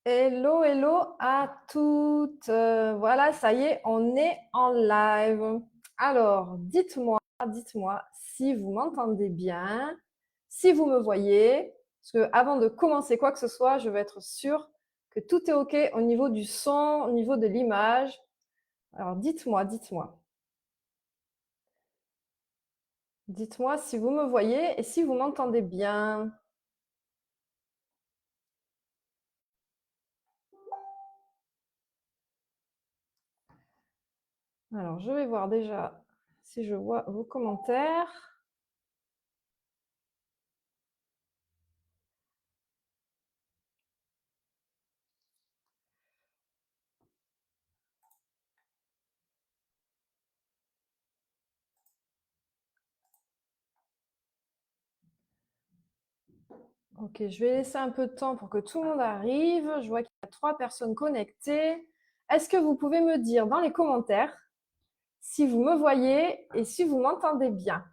Hello, hello à toutes. Voilà, ça y est, on est en live. Alors, dites-moi si vous m'entendez bien, si vous me voyez, parce que avant de commencer quoi que ce soit, je veux être sûre que tout est OK au niveau du son, au niveau de l'image. Alors, dites-moi. Dites-moi si vous me voyez et si vous m'entendez bien. Alors, je vais voir déjà si je vois vos commentaires. Ok, je vais laisser un peu de temps pour que tout le monde arrive. Je vois qu'il y a 3 personnes connectées. Est-ce que vous pouvez me dire dans les commentaires si vous me voyez et si vous m'entendez bien?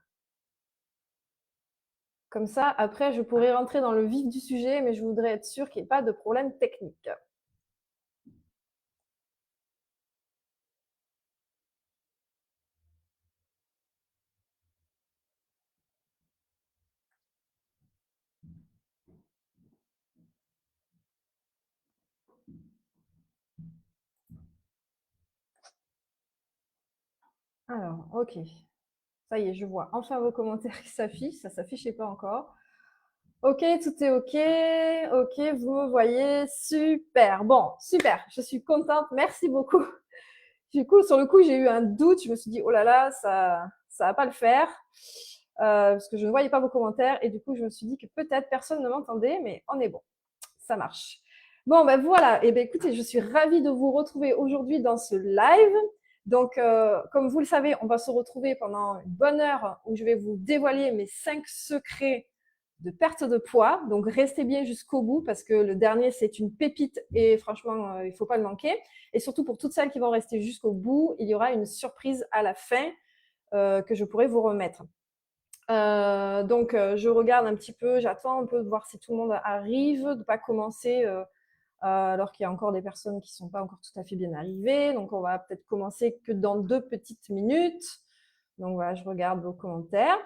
Comme ça, après, je pourrai rentrer dans le vif du sujet, mais je voudrais être sûre qu'il n'y ait pas de problème technique. Alors, ok. Ça y est, je vois enfin vos commentaires qui s'affichent. Ça ne s'affichait pas encore. Ok, tout est ok. Ok, vous me voyez. Super. Bon, super. Je suis contente. Merci beaucoup. Du coup, sur le coup, j'ai eu un doute. Je me suis dit, oh là là, ça va pas le faire. Parce que je ne voyais pas vos commentaires. Et du coup, je me suis dit que peut-être personne ne m'entendait, mais on est bon. Ça marche. Bon, ben voilà. Et ben écoutez, je suis ravie de vous retrouver aujourd'hui dans ce live. Donc, comme vous le savez, on va se retrouver pendant une bonne heure où je vais vous dévoiler mes 5 secrets de perte de poids. Donc, restez bien jusqu'au bout parce que le dernier, c'est une pépite et franchement, il ne faut pas le manquer. Et surtout pour toutes celles qui vont rester jusqu'au bout, il y aura une surprise à la fin que je pourrai vous remettre. Donc, je regarde un petit peu, j'attends un peu de voir si tout le monde arrive, de ne pas commencer alors qu'il y a encore des personnes qui ne sont pas encore tout à fait bien arrivées. Donc, on va peut-être commencer que dans 2 petites minutes. Donc, voilà, je regarde vos commentaires.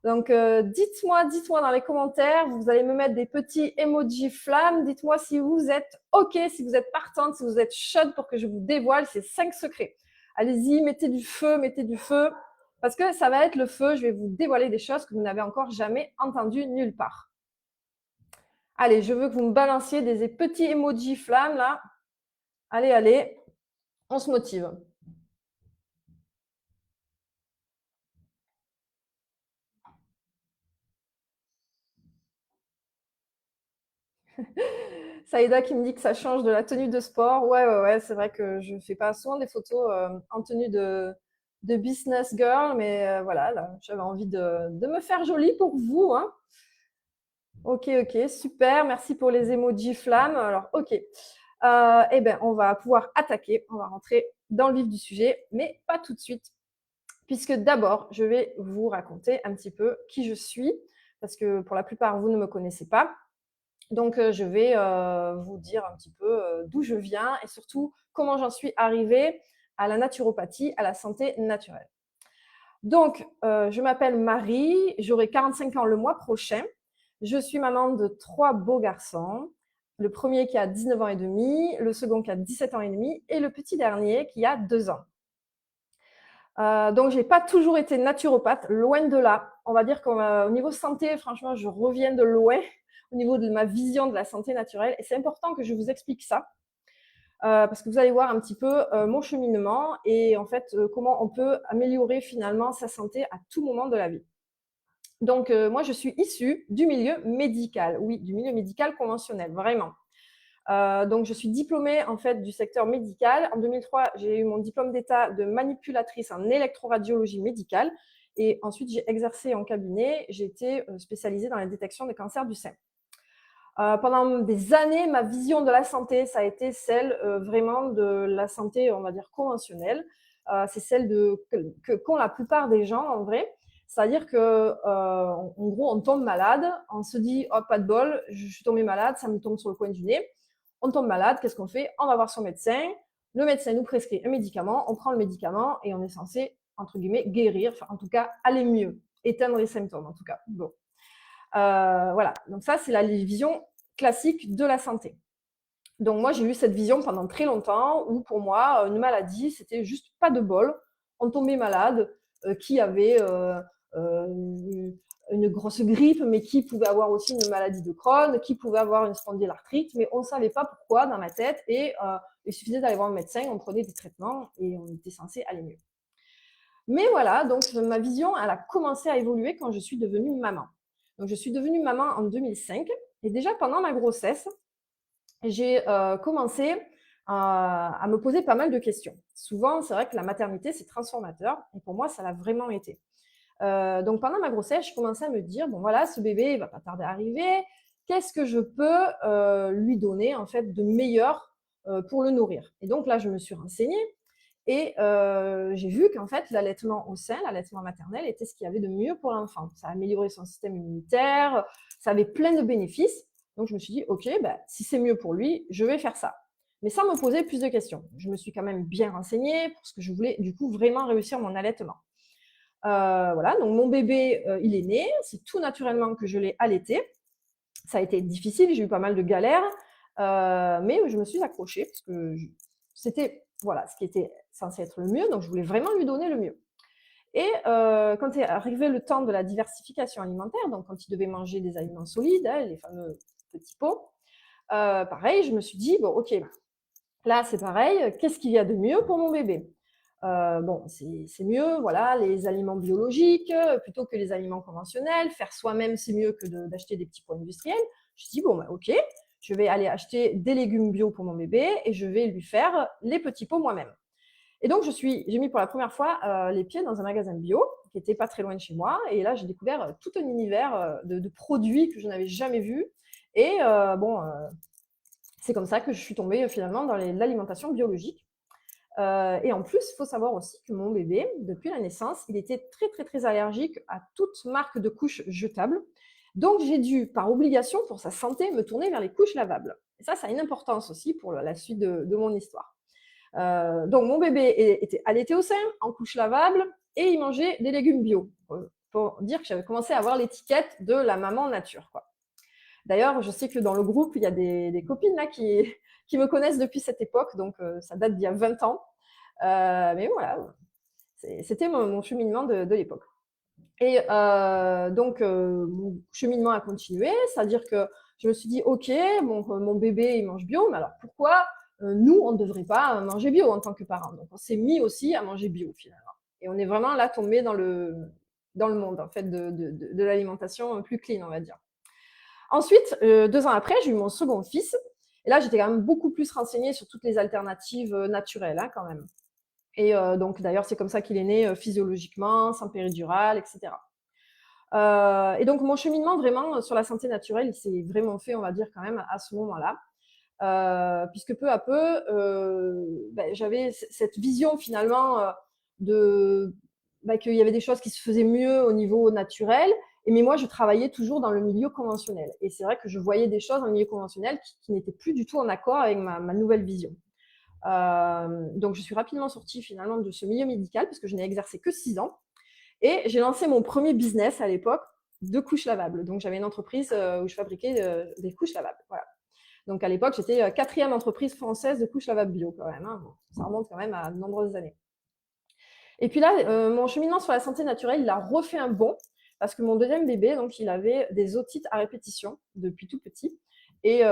Donc, dites-moi dans les commentaires, vous allez me mettre des petits emojis flammes. Dites-moi si vous êtes OK, si vous êtes partante, si vous êtes chaude pour que je vous dévoile ces 5 secrets. Allez-y, mettez du feu, parce que ça va être le feu. Je vais vous dévoiler des choses que vous n'avez encore jamais entendues nulle part. Allez, je veux que vous me balanciez des petits emojis flammes là. Allez, on se motive. Saïda qui me dit que ça change de la tenue de sport. Ouais, c'est vrai que je fais pas souvent des photos en tenue de business girl, mais voilà, là, j'avais envie de me faire jolie pour vous, hein. Ok, super, merci pour les emojis flammes. Alors, ok, eh ben, on va pouvoir attaquer, on va rentrer dans le vif du sujet, mais pas tout de suite, puisque d'abord, je vais vous raconter un petit peu qui je suis, parce que pour la plupart, vous ne me connaissez pas. Donc, je vais vous dire un petit peu d'où je viens et surtout comment j'en suis arrivée à la naturopathie, à la santé naturelle. Donc, je m'appelle Marie, j'aurai 45 ans le mois prochain. Je suis maman de 3 beaux garçons. Le premier qui a 19 ans et demi, le second qui a 17 ans et demi et le petit dernier qui a 2 ans. Donc, j'ai pas toujours été naturopathe, loin de là. On va dire qu'au niveau santé, franchement, je reviens de loin au niveau de ma vision de la santé naturelle. Et c'est important que je vous explique ça, parce que vous allez voir un petit peu mon cheminement et en fait comment on peut améliorer finalement sa santé à tout moment de la vie. Donc, moi, je suis issue du milieu médical, oui, du milieu médical conventionnel, vraiment. Donc, je suis diplômée en fait du secteur médical. En 2003, j'ai eu mon diplôme d'état de manipulatrice en électroradiologie médicale. Et ensuite, j'ai exercé en cabinet. J'ai été spécialisée dans la détection des cancers du sein. Pendant des années, ma vision de la santé, ça a été celle vraiment de la santé, on va dire, conventionnelle. C'est celle qu'ont la plupart des gens, en vrai. C'est-à-dire que, en gros, on tombe malade, on se dit, oh, pas de bol, je suis tombée malade, ça me tombe sur le coin du nez. on tombe malade, qu'est-ce qu'on fait? On va voir son médecin. Le médecin nous prescrit un médicament, on prend le médicament et on est censé, entre guillemets, guérir, enfin, en tout cas, aller mieux, éteindre les symptômes, en tout cas. Bon. Voilà, donc ça, c'est la vision classique de la santé. Donc moi, j'ai eu cette vision pendant très longtemps où pour moi, une maladie, c'était juste pas de bol. On tombait malade, qui avait une grosse grippe, mais qui pouvait avoir aussi une maladie de Crohn, qui pouvait avoir une spondylarthrite, mais on ne savait pas pourquoi dans ma tête. Et il suffisait d'aller voir le médecin, on prenait des traitements et on était censé aller mieux. Mais voilà, donc ma vision, elle a commencé à évoluer quand je suis devenue maman. Donc je suis devenue maman en 2005 et déjà pendant ma grossesse, j'ai commencé à me poser pas mal de questions. Souvent, c'est vrai que la maternité, c'est transformateur et pour moi, ça l'a vraiment été. Donc pendant ma grossesse, je commençais à me dire, bon voilà, ce bébé, il va pas tarder à arriver. Qu'est-ce que je peux lui donner en fait de meilleur pour le nourrir? Et donc là, je me suis renseignée et j'ai vu qu'en fait, l'allaitement au sein, l'allaitement maternel, était ce qu'il y avait de mieux pour l'enfant. Ça améliorait son système immunitaire, ça avait plein de bénéfices. Donc je me suis dit, ok, ben, si c'est mieux pour lui, je vais faire ça. Mais sans me poser plus de questions. Je me suis quand même bien renseignée parce que je voulais du coup vraiment réussir mon allaitement. Voilà, donc mon bébé, il est né, c'est tout naturellement que je l'ai allaité. Ça a été difficile, j'ai eu pas mal de galères, mais je me suis accrochée parce que c'était voilà, ce qui était censé être le mieux, donc je voulais vraiment lui donner le mieux. Et quand est arrivé le temps de la diversification alimentaire, donc quand il devait manger des aliments solides, hein, les fameux petits pots, pareil, je me suis dit, bon, ok, là c'est pareil, qu'est-ce qu'il y a de mieux pour mon bébé? Bon, c'est mieux, voilà, les aliments biologiques plutôt que les aliments conventionnels. Faire soi-même, c'est mieux que d'acheter des petits pots industriels. Je dis, bon, bah, ok, je vais aller acheter des légumes bio pour mon bébé et je vais lui faire les petits pots moi-même. Et donc, j'ai mis pour la première fois les pieds dans un magasin bio qui était pas très loin de chez moi. Et là, j'ai découvert tout un univers de produits que je n'avais jamais vus. Et bon, c'est comme ça que je suis tombée finalement dans l'alimentation biologique. Et en plus, il faut savoir aussi que mon bébé, depuis la naissance, il était très, très, très allergique à toute marque de couches jetables. Donc, j'ai dû, par obligation, pour sa santé, me tourner vers les couches lavables. Et ça a une importance aussi pour la suite de mon histoire. Donc, mon bébé était allaité au sein, en couche lavable, et il mangeait des légumes bio. Pour dire que j'avais commencé à avoir l'étiquette de la maman nature, quoi. D'ailleurs, je sais que dans le groupe, il y a des copines là qui me connaissent depuis cette époque, donc ça date d'il y a 20 ans. Mais voilà, c'était mon cheminement de l'époque. Et donc, mon cheminement a continué, c'est-à-dire que je me suis dit, ok, mon bébé, il mange bio, mais alors pourquoi nous, on ne devrait pas manger bio en tant que parents? Donc, on s'est mis aussi à manger bio finalement. Et on est vraiment là tombé dans le monde, en fait, de l'alimentation plus clean, on va dire. Ensuite, 2 ans après, j'ai eu mon second fils. Et là, j'étais quand même beaucoup plus renseignée sur toutes les alternatives naturelles, hein, quand même. Et donc, d'ailleurs, c'est comme ça qu'il est né physiologiquement, sans péridurale, etc. Et donc, mon cheminement vraiment sur la santé naturelle, il s'est vraiment fait, on va dire, quand même à ce moment-là. Puisque peu à peu, ben, j'avais cette vision finalement qu'il y avait des choses qui se faisaient mieux au niveau naturel, mais moi je travaillais toujours dans le milieu conventionnel. Et c'est vrai que je voyais des choses dans le milieu conventionnel qui n'étaient plus du tout en accord avec ma nouvelle vision. Donc je suis rapidement sortie finalement de ce milieu médical parce que je n'ai exercé que 6 ans. Et j'ai lancé mon premier business à l'époque de couches lavables. Donc j'avais une entreprise où je fabriquais des couches lavables. Voilà. Donc à l'époque, j'étais 4e entreprise française de couches lavables bio quand même. Hein. Bon, ça remonte quand même à de nombreuses années. Et puis là, mon cheminement sur la santé naturelle, il a refait un bond parce que mon deuxième bébé, donc, il avait des otites à répétition depuis tout petit. Et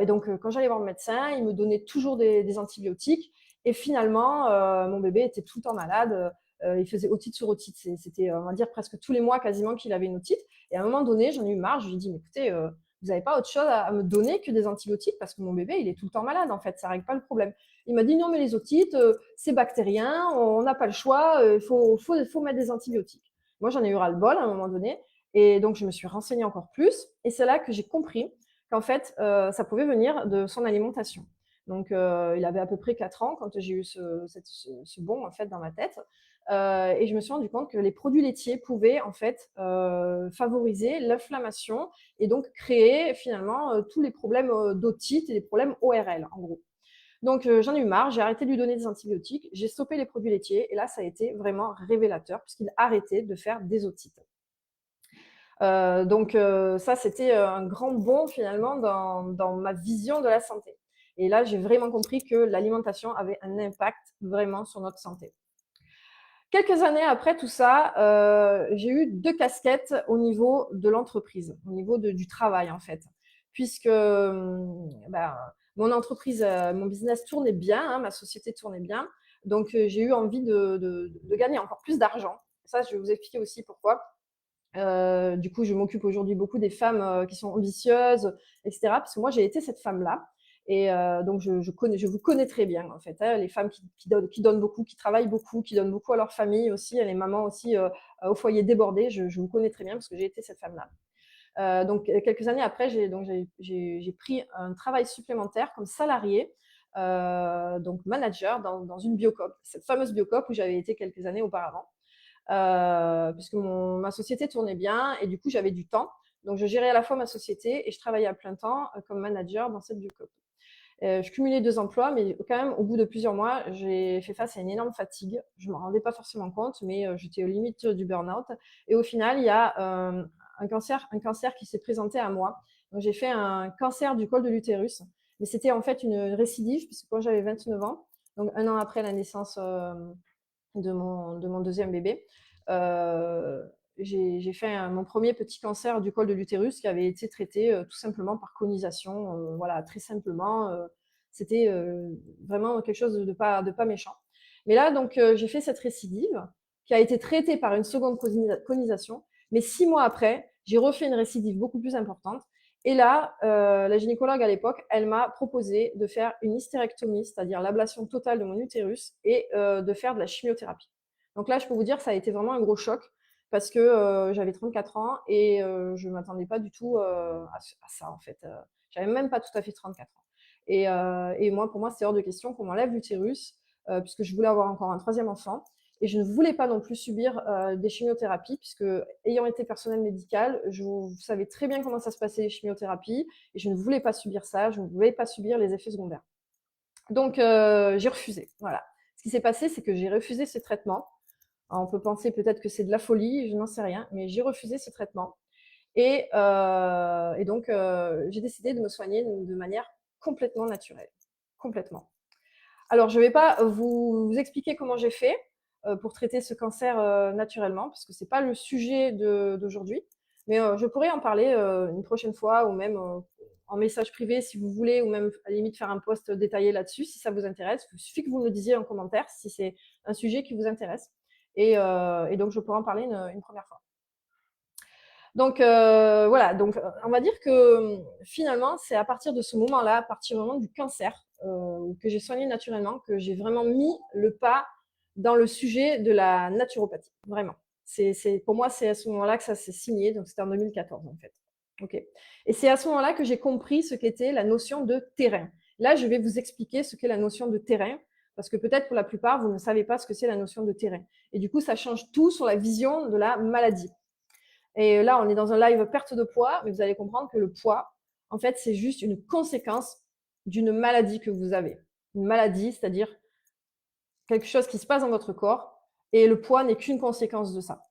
donc, quand j'allais voir le médecin, il me donnait toujours des antibiotiques. Et finalement, mon bébé était tout le temps malade. Il faisait otite sur otite. C'était, on va dire, presque tous les mois quasiment qu'il avait une otite. Et à un moment donné, j'en ai eu marre. Je lui ai dit, mais écoutez, vous n'avez pas autre chose à me donner que des antibiotiques parce que mon bébé, il est tout le temps malade, en fait. Ça ne règle pas le problème. Il m'a dit, non, mais les otites, c'est bactérien, on n'a pas le choix, il faut mettre des antibiotiques. Moi, j'en ai eu ras-le-bol à un moment donné. Et donc, je me suis renseignée encore plus. Et c'est là que j'ai compris qu'en fait, ça pouvait venir de son alimentation. Donc, il avait à peu près 4 ans quand j'ai eu ce bond en fait dans ma tête. Et je me suis rendu compte que les produits laitiers pouvaient en fait favoriser l'inflammation et donc créer finalement tous les problèmes d'otite et les problèmes ORL en gros. Donc j'en ai eu marre, j'ai arrêté de lui donner des antibiotiques, j'ai stoppé les produits laitiers et là ça a été vraiment révélateur puisqu'il a arrêté de faire des otites. Donc ça c'était un grand bond finalement dans ma vision de la santé. Et là j'ai vraiment compris que l'alimentation avait un impact vraiment sur notre santé. Quelques années après tout ça, j'ai eu 2 casquettes au niveau de l'entreprise, au niveau du travail en fait. Puisque mon entreprise, mon business tournait bien, hein, ma société tournait bien. Donc j'ai eu envie de gagner encore plus d'argent. Ça, je vais vous expliquer aussi pourquoi. Du coup, je m'occupe aujourd'hui beaucoup des femmes qui sont ambitieuses, etc. Parce que moi, j'ai été cette femme-là. Et donc, je vous connais très bien, en fait, hein, les femmes qui donnent beaucoup, qui travaillent beaucoup, qui donnent beaucoup à leur famille aussi, les mamans aussi au foyer débordé. Je vous connais très bien parce que j'ai été cette femme-là. Donc, quelques années après, j'ai pris un travail supplémentaire comme salarié, donc manager dans une biocoop, cette fameuse biocoop où j'avais été quelques années auparavant. Puisque ma société tournait bien et du coup j'avais du temps. Donc je gérais à la fois ma société et je travaillais à plein temps comme manager dans cette biocoop. Je cumulais 2 emplois, mais quand même au bout de plusieurs mois, j'ai fait face à une énorme fatigue. Je ne m'en rendais pas forcément compte, mais j'étais aux limites du burn-out. Et au final, il y a un cancer qui s'est présenté à moi. Donc j'ai fait un cancer du col de l'utérus, mais c'était en fait une récidive puisque quand j'avais 29 ans, donc un an après la naissance de mon deuxième bébé. J'ai fait mon premier petit cancer du col de l'utérus qui avait été traité tout simplement par conisation, voilà, très simplement. C'était vraiment quelque chose de pas méchant. Mais là, donc, j'ai fait cette récidive qui a été traitée par une seconde conisation. Mais 6 mois après, j'ai refait une récidive beaucoup plus importante. Et là, la gynécologue à l'époque, elle m'a proposé de faire une hystérectomie, c'est-à-dire l'ablation totale de mon utérus et de faire de la chimiothérapie. Donc là, je peux vous dire que ça a été vraiment un gros choc parce que j'avais 34 ans et je ne m'attendais pas du tout à ça en fait. J'avais même pas tout à fait 34 ans. Et moi, pour moi, c'est hors de question qu'on m'enlève l'utérus puisque je voulais avoir encore un troisième enfant. Et je ne voulais pas non plus subir des chimiothérapies, puisque ayant été personnel médical, vous savez très bien comment ça se passait les chimiothérapies, et je ne voulais pas subir ça, je ne voulais pas subir les effets secondaires. Donc j'ai refusé. Voilà. Ce qui s'est passé, c'est que j'ai refusé ce traitement. Alors, on peut penser peut-être que c'est de la folie, je n'en sais rien, mais j'ai refusé ce traitement. Et donc j'ai décidé de me soigner de manière complètement naturelle, complètement. Alors, je ne vais pas vous expliquer comment j'ai fait pour traiter ce cancer naturellement, parce que ce n'est pas le sujet d'aujourd'hui. Mais je pourrais en parler une prochaine fois, ou même en message privé si vous voulez, ou même à la limite faire un post détaillé là-dessus si ça vous intéresse. Il suffit que vous me le disiez en commentaire si c'est un sujet qui vous intéresse. Et donc, je pourrais en parler une première fois. Donc voilà, donc on va dire que finalement, c'est à partir de ce moment-là, à partir du moment du cancer que j'ai soigné naturellement, que j'ai vraiment mis le pas dans le sujet de la naturopathie, vraiment. Pour moi, c'est à ce moment-là que ça s'est signé, donc c'était en 2014 en fait. Ok. Et c'est à ce moment-là que j'ai compris ce qu'était la notion de terrain. Là, je vais vous expliquer ce qu'est la notion de terrain, parce que peut-être pour la plupart, vous ne savez pas ce que c'est la notion de terrain. Et du coup, ça change tout sur la vision de la maladie. Et là, on est dans un live perte de poids, mais vous allez comprendre que le poids, en fait, c'est juste une conséquence d'une maladie que vous avez. Une maladie, c'est-à-dire quelque chose qui se passe dans votre corps, et le poids n'est qu'une conséquence de ça.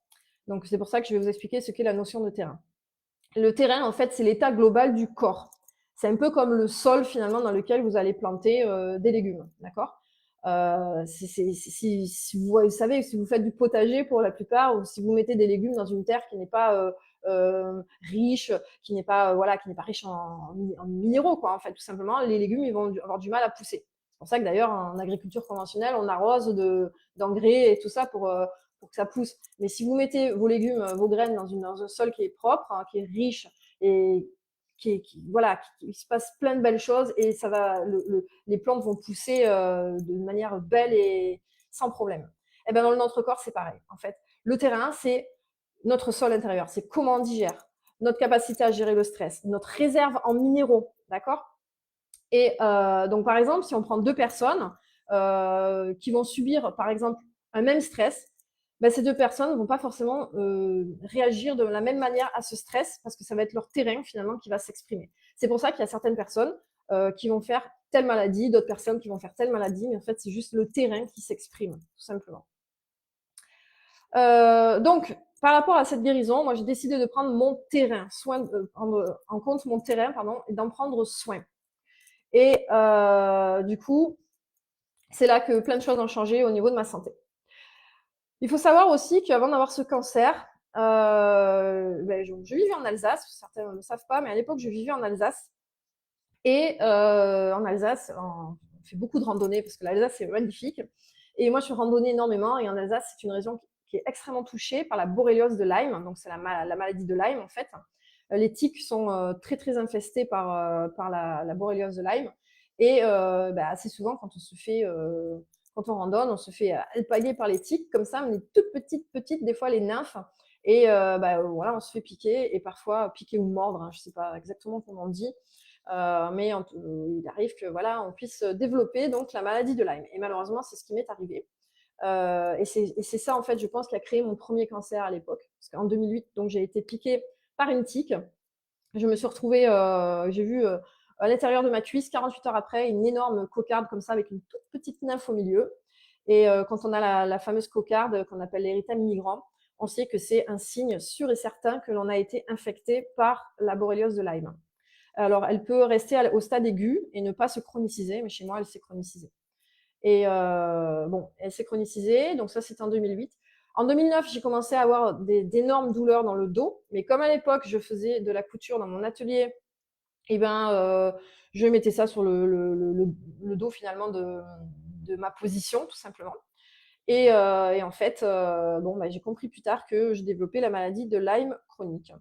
Donc, c'est pour ça que je vais vous expliquer ce qu'est la notion de terrain. Le terrain, en fait, c'est l'état global du corps. C'est un peu comme le sol, finalement, dans lequel vous allez planter des légumes, d'accord si vous savez, si vous faites du potager pour la plupart, ou si vous mettez des légumes dans une terre qui n'est pas riche, qui n'est pas voilà, qui n'est pas riche en minéraux, quoi. En fait, tout simplement, les légumes ils vont avoir du mal à pousser. C'est pour ça que d'ailleurs, en agriculture conventionnelle, on arrose d'engrais et tout ça pour que ça pousse. Mais si vous mettez vos légumes, vos graines dans un sol qui est propre, hein, qui est riche et voilà, il se passe plein de belles choses et ça va, les plantes vont pousser de manière belle et sans problème. Et ben dans notre corps, c'est pareil. En fait, le terrain, c'est notre sol intérieur, c'est comment on digère, notre capacité à gérer le stress, notre réserve en minéraux, d'accord? Et donc par exemple, si on prend 2 personnes qui vont subir par exemple un même stress, ben, ces deux personnes ne vont pas forcément réagir de la même manière à ce stress parce que ça va être leur terrain finalement qui va s'exprimer. C'est pour ça qu'il y a certaines personnes qui vont faire telle maladie, d'autres personnes qui vont faire telle maladie, mais en fait c'est juste le terrain qui s'exprime, tout simplement. Donc, par rapport à cette guérison, moi j'ai décidé de prendre mon terrain, en compte mon terrain, pardon, et d'en prendre soin. Et du coup, c'est là que plein de choses ont changé au niveau de ma santé. Il faut savoir aussi qu'avant d'avoir ce cancer, je vivais en Alsace, certains ne le savent pas, mais à l'époque je vivais en Alsace. Et en Alsace, on fait beaucoup de randonnées parce que l'Alsace c'est magnifique. Et moi je randonnais énormément et en Alsace c'est une région qui est extrêmement touchée par la borréliose de Lyme, donc c'est la maladie de Lyme en fait. Les tiques sont très très infestés par la borréliose de Lyme. Et assez souvent quand on randonne, on se fait alpaguer par les tiques comme ça, mais les toutes petites, des fois les nymphes. Et voilà, on se fait piquer et parfois piquer ou mordre, hein, je ne sais pas exactement comment on dit. Mais il arrive que voilà, on puisse développer donc la maladie de Lyme. Et malheureusement, c'est ce qui m'est arrivé. Et c'est ça, en fait, je pense, qui a créé mon premier cancer à l'époque. Parce qu'en 2008, donc, j'ai été piquée par une tique. Je me suis retrouvée, j'ai vu à l'intérieur de ma cuisse, 48 heures après, une énorme cocarde comme ça, avec une toute petite nymphe au milieu. Et quand on a la fameuse cocarde qu'on appelle l'érythème migrant, on sait que c'est un signe sûr et certain que l'on a été infecté par la borréliose de Lyme. Alors, elle peut rester au stade aigu et ne pas se chroniciser, mais chez moi, elle s'est chronicisée. Et bon, elle s'est chronicisée, donc ça, c'était en 2008. En 2009, j'ai commencé à avoir d'énormes douleurs dans le dos, mais comme à l'époque, je faisais de la couture dans mon atelier, et je mettais ça sur le dos finalement de ma position, tout simplement. Et en fait, j'ai compris plus tard que je développais la maladie de Lyme chronique.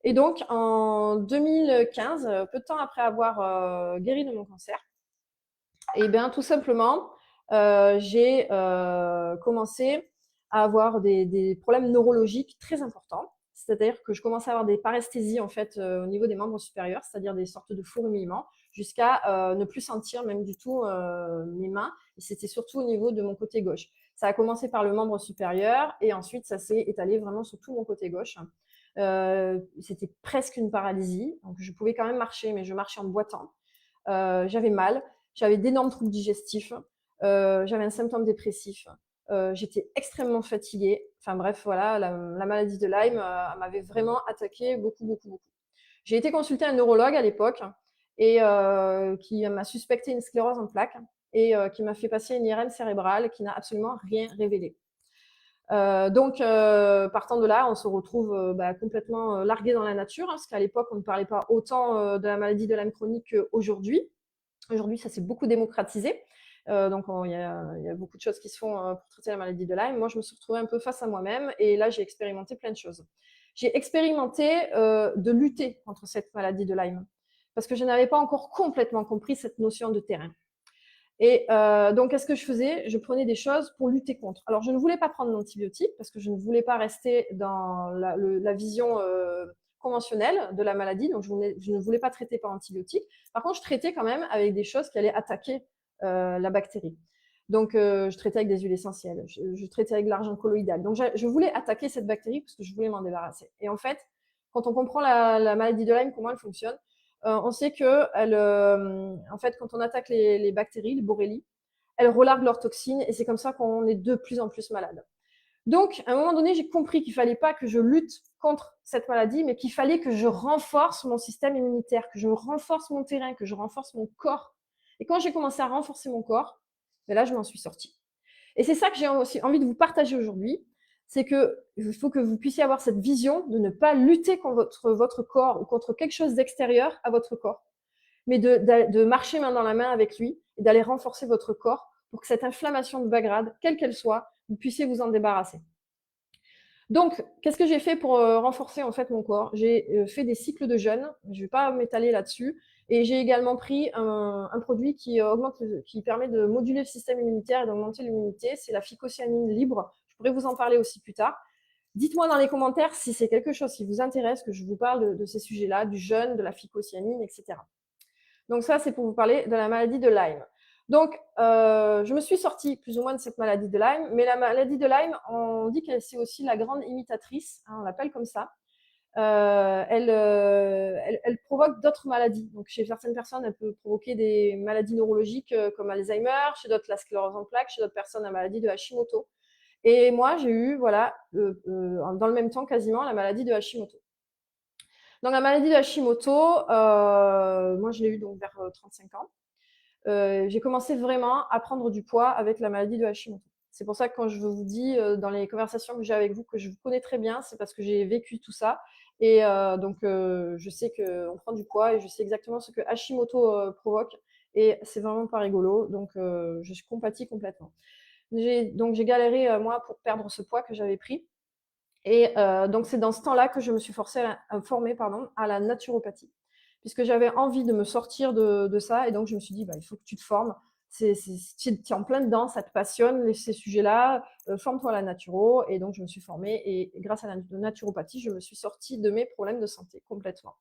Et donc, en 2015, peu de temps après avoir guéri de mon cancer, et bien, tout simplement, j'ai commencé à avoir des problèmes neurologiques très importants. C'est-à-dire que je commençais à avoir des paresthésies en fait au niveau des membres supérieurs, c'est-à-dire des sortes de fourmillements, jusqu'à ne plus sentir même du tout mes mains. Et c'était surtout au niveau de mon côté gauche. Ça a commencé par le membre supérieur et ensuite ça s'est étalé vraiment sur tout mon côté gauche. C'était presque une paralysie. Donc je pouvais quand même marcher, mais je marchais en boitant. J'avais mal, j'avais d'énormes troubles digestifs, j'avais un symptôme dépressif, j'étais extrêmement fatiguée. Enfin bref, voilà, la maladie de Lyme m'avait vraiment attaqué beaucoup, beaucoup, beaucoup. J'ai été consulter un neurologue à l'époque et qui m'a suspecté une sclérose en plaques et qui m'a fait passer une IRM cérébrale qui n'a absolument rien révélé. Donc, partant de là, on se retrouve complètement largué dans la nature, hein, parce qu'à l'époque, on ne parlait pas autant de la maladie de Lyme chronique qu'aujourd'hui. Aujourd'hui, ça s'est beaucoup démocratisé. Donc, il y a beaucoup de choses qui se font pour traiter la maladie de Lyme. Moi, je me suis retrouvée un peu face à moi-même et là, j'ai expérimenté plein de choses. J'ai expérimenté de lutter contre cette maladie de Lyme parce que je n'avais pas encore complètement compris cette notion de terrain. Et donc, qu'est-ce que je faisais? Je prenais des choses pour lutter contre. Alors, je ne voulais pas prendre d'antibiotiques parce que je ne voulais pas rester dans la vision conventionnelle de la maladie. Donc, je ne voulais pas traiter par antibiotiques. Par contre, je traitais quand même avec des choses qui allaient attaquer la bactérie. Donc, je traitais avec des huiles essentielles. Je traitais avec l'argent colloïdal. Donc, je voulais attaquer cette bactérie parce que je voulais m'en débarrasser. Et en fait, quand on comprend la maladie de Lyme, comment elle fonctionne, on sait que en fait, quand on attaque les bactéries, les borrélies, elles relarguent leurs toxines et c'est comme ça qu'on est de plus en plus malade. Donc, à un moment donné, j'ai compris qu'il ne fallait pas que je lutte contre cette maladie, mais qu'il fallait que je renforce mon système immunitaire, que je renforce mon terrain, que je renforce mon corps. Et quand j'ai commencé à renforcer mon corps, là, je m'en suis sortie. Et c'est ça que j'ai aussi envie de vous partager aujourd'hui, c'est qu'il faut que vous puissiez avoir cette vision de ne pas lutter contre votre corps ou contre quelque chose d'extérieur à votre corps, mais de marcher main dans la main avec lui et d'aller renforcer votre corps pour que cette inflammation de bas grade, quelle qu'elle soit, vous puissiez vous en débarrasser. Donc, qu'est-ce que j'ai fait pour renforcer en fait mon corps? J'ai fait des cycles de jeûne, je ne vais pas m'étaler là-dessus, et j'ai également pris un produit qui permet de moduler le système immunitaire et d'augmenter l'immunité, c'est la phycocyanine libre. Je pourrais vous en parler aussi plus tard. Dites-moi dans les commentaires si c'est quelque chose qui vous intéresse, que je vous parle de ces sujets-là, du jeûne, de la phycocyanine, etc. Donc ça, c'est pour vous parler de la maladie de Lyme. Donc, je me suis sortie plus ou moins de cette maladie de Lyme, mais la maladie de Lyme, on dit que c'est aussi la grande imitatrice, hein, on l'appelle comme ça. Elle provoque d'autres maladies. Donc, chez certaines personnes, elle peut provoquer des maladies neurologiques comme Alzheimer, chez d'autres la sclérose en plaques, chez d'autres personnes la maladie de Hashimoto. Et moi, j'ai eu, voilà, dans le même temps quasiment, la maladie de Hashimoto. Donc, la maladie de Hashimoto, moi, je l'ai eu donc vers 35 ans. J'ai commencé vraiment à prendre du poids avec la maladie de Hashimoto. C'est pour ça que quand je vous dis dans les conversations que j'ai avec vous que je vous connais très bien, c'est parce que j'ai vécu tout ça. Et donc, je sais qu'on prend du poids et je sais exactement ce que Hashimoto provoque. Et c'est vraiment pas rigolo. Donc, je compatis complètement. Donc, j'ai galéré, moi, pour perdre ce poids que j'avais pris. Et donc, c'est dans ce temps-là que je me suis formée à la naturopathie, puisque j'avais envie de me sortir de ça. Et donc, je me suis dit, bah, il faut que tu te formes. Tu es en plein dedans, ça te passionne, ces sujets-là, forme-toi à la naturo. Et donc, je me suis formée. Et grâce à la naturopathie, je me suis sortie de mes problèmes de santé complètement.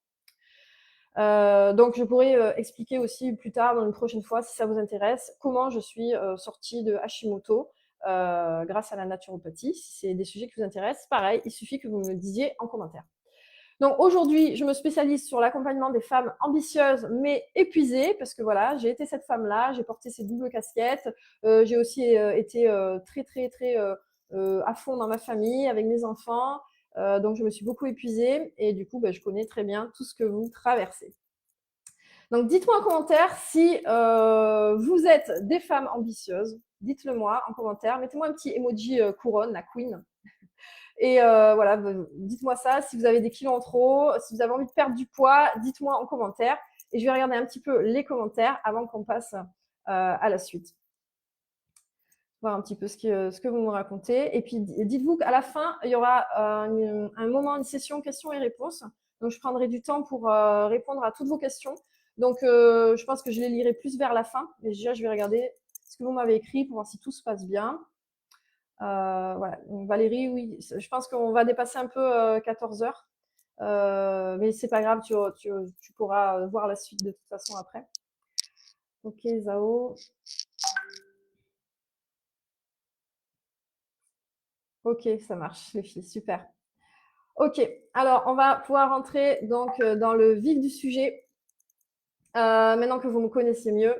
Donc, je pourrais expliquer aussi plus tard, dans une prochaine fois, si ça vous intéresse, comment je suis sortie de Hashimoto grâce à la naturopathie. Si c'est des sujets qui vous intéressent, pareil, il suffit que vous me le disiez en commentaire. Donc aujourd'hui, je me spécialise sur l'accompagnement des femmes ambitieuses mais épuisées, parce que voilà, j'ai été cette femme-là, j'ai porté ces doubles casquettes, j'ai aussi été très à fond dans ma famille, avec mes enfants, donc je me suis beaucoup épuisée et du coup, je connais très bien tout ce que vous traversez. Donc dites-moi en commentaire si vous êtes des femmes ambitieuses, dites-le moi en commentaire, mettez-moi un petit emoji couronne, la queen. Et voilà, dites-moi ça. Si vous avez des kilos en trop, si vous avez envie de perdre du poids, dites-moi en commentaire. Et je vais regarder un petit peu les commentaires avant qu'on passe à la suite. Voir un petit peu ce que vous me racontez. Et puis, dites-vous qu'à la fin, il y aura un moment, une session questions et réponses. Donc, je prendrai du temps pour répondre à toutes vos questions. Donc, je pense que je les lirai plus vers la fin. Mais déjà, je vais regarder ce que vous m'avez écrit pour voir si tout se passe bien. Voilà. Donc, Valérie, oui, je pense qu'on va dépasser un peu 14 heures. Mais c'est pas grave, tu pourras voir la suite de toute façon après. Ok, Zao. Ok, ça marche, les filles, super. Ok, alors on va pouvoir rentrer donc dans le vif du sujet. Maintenant que vous me connaissez mieux,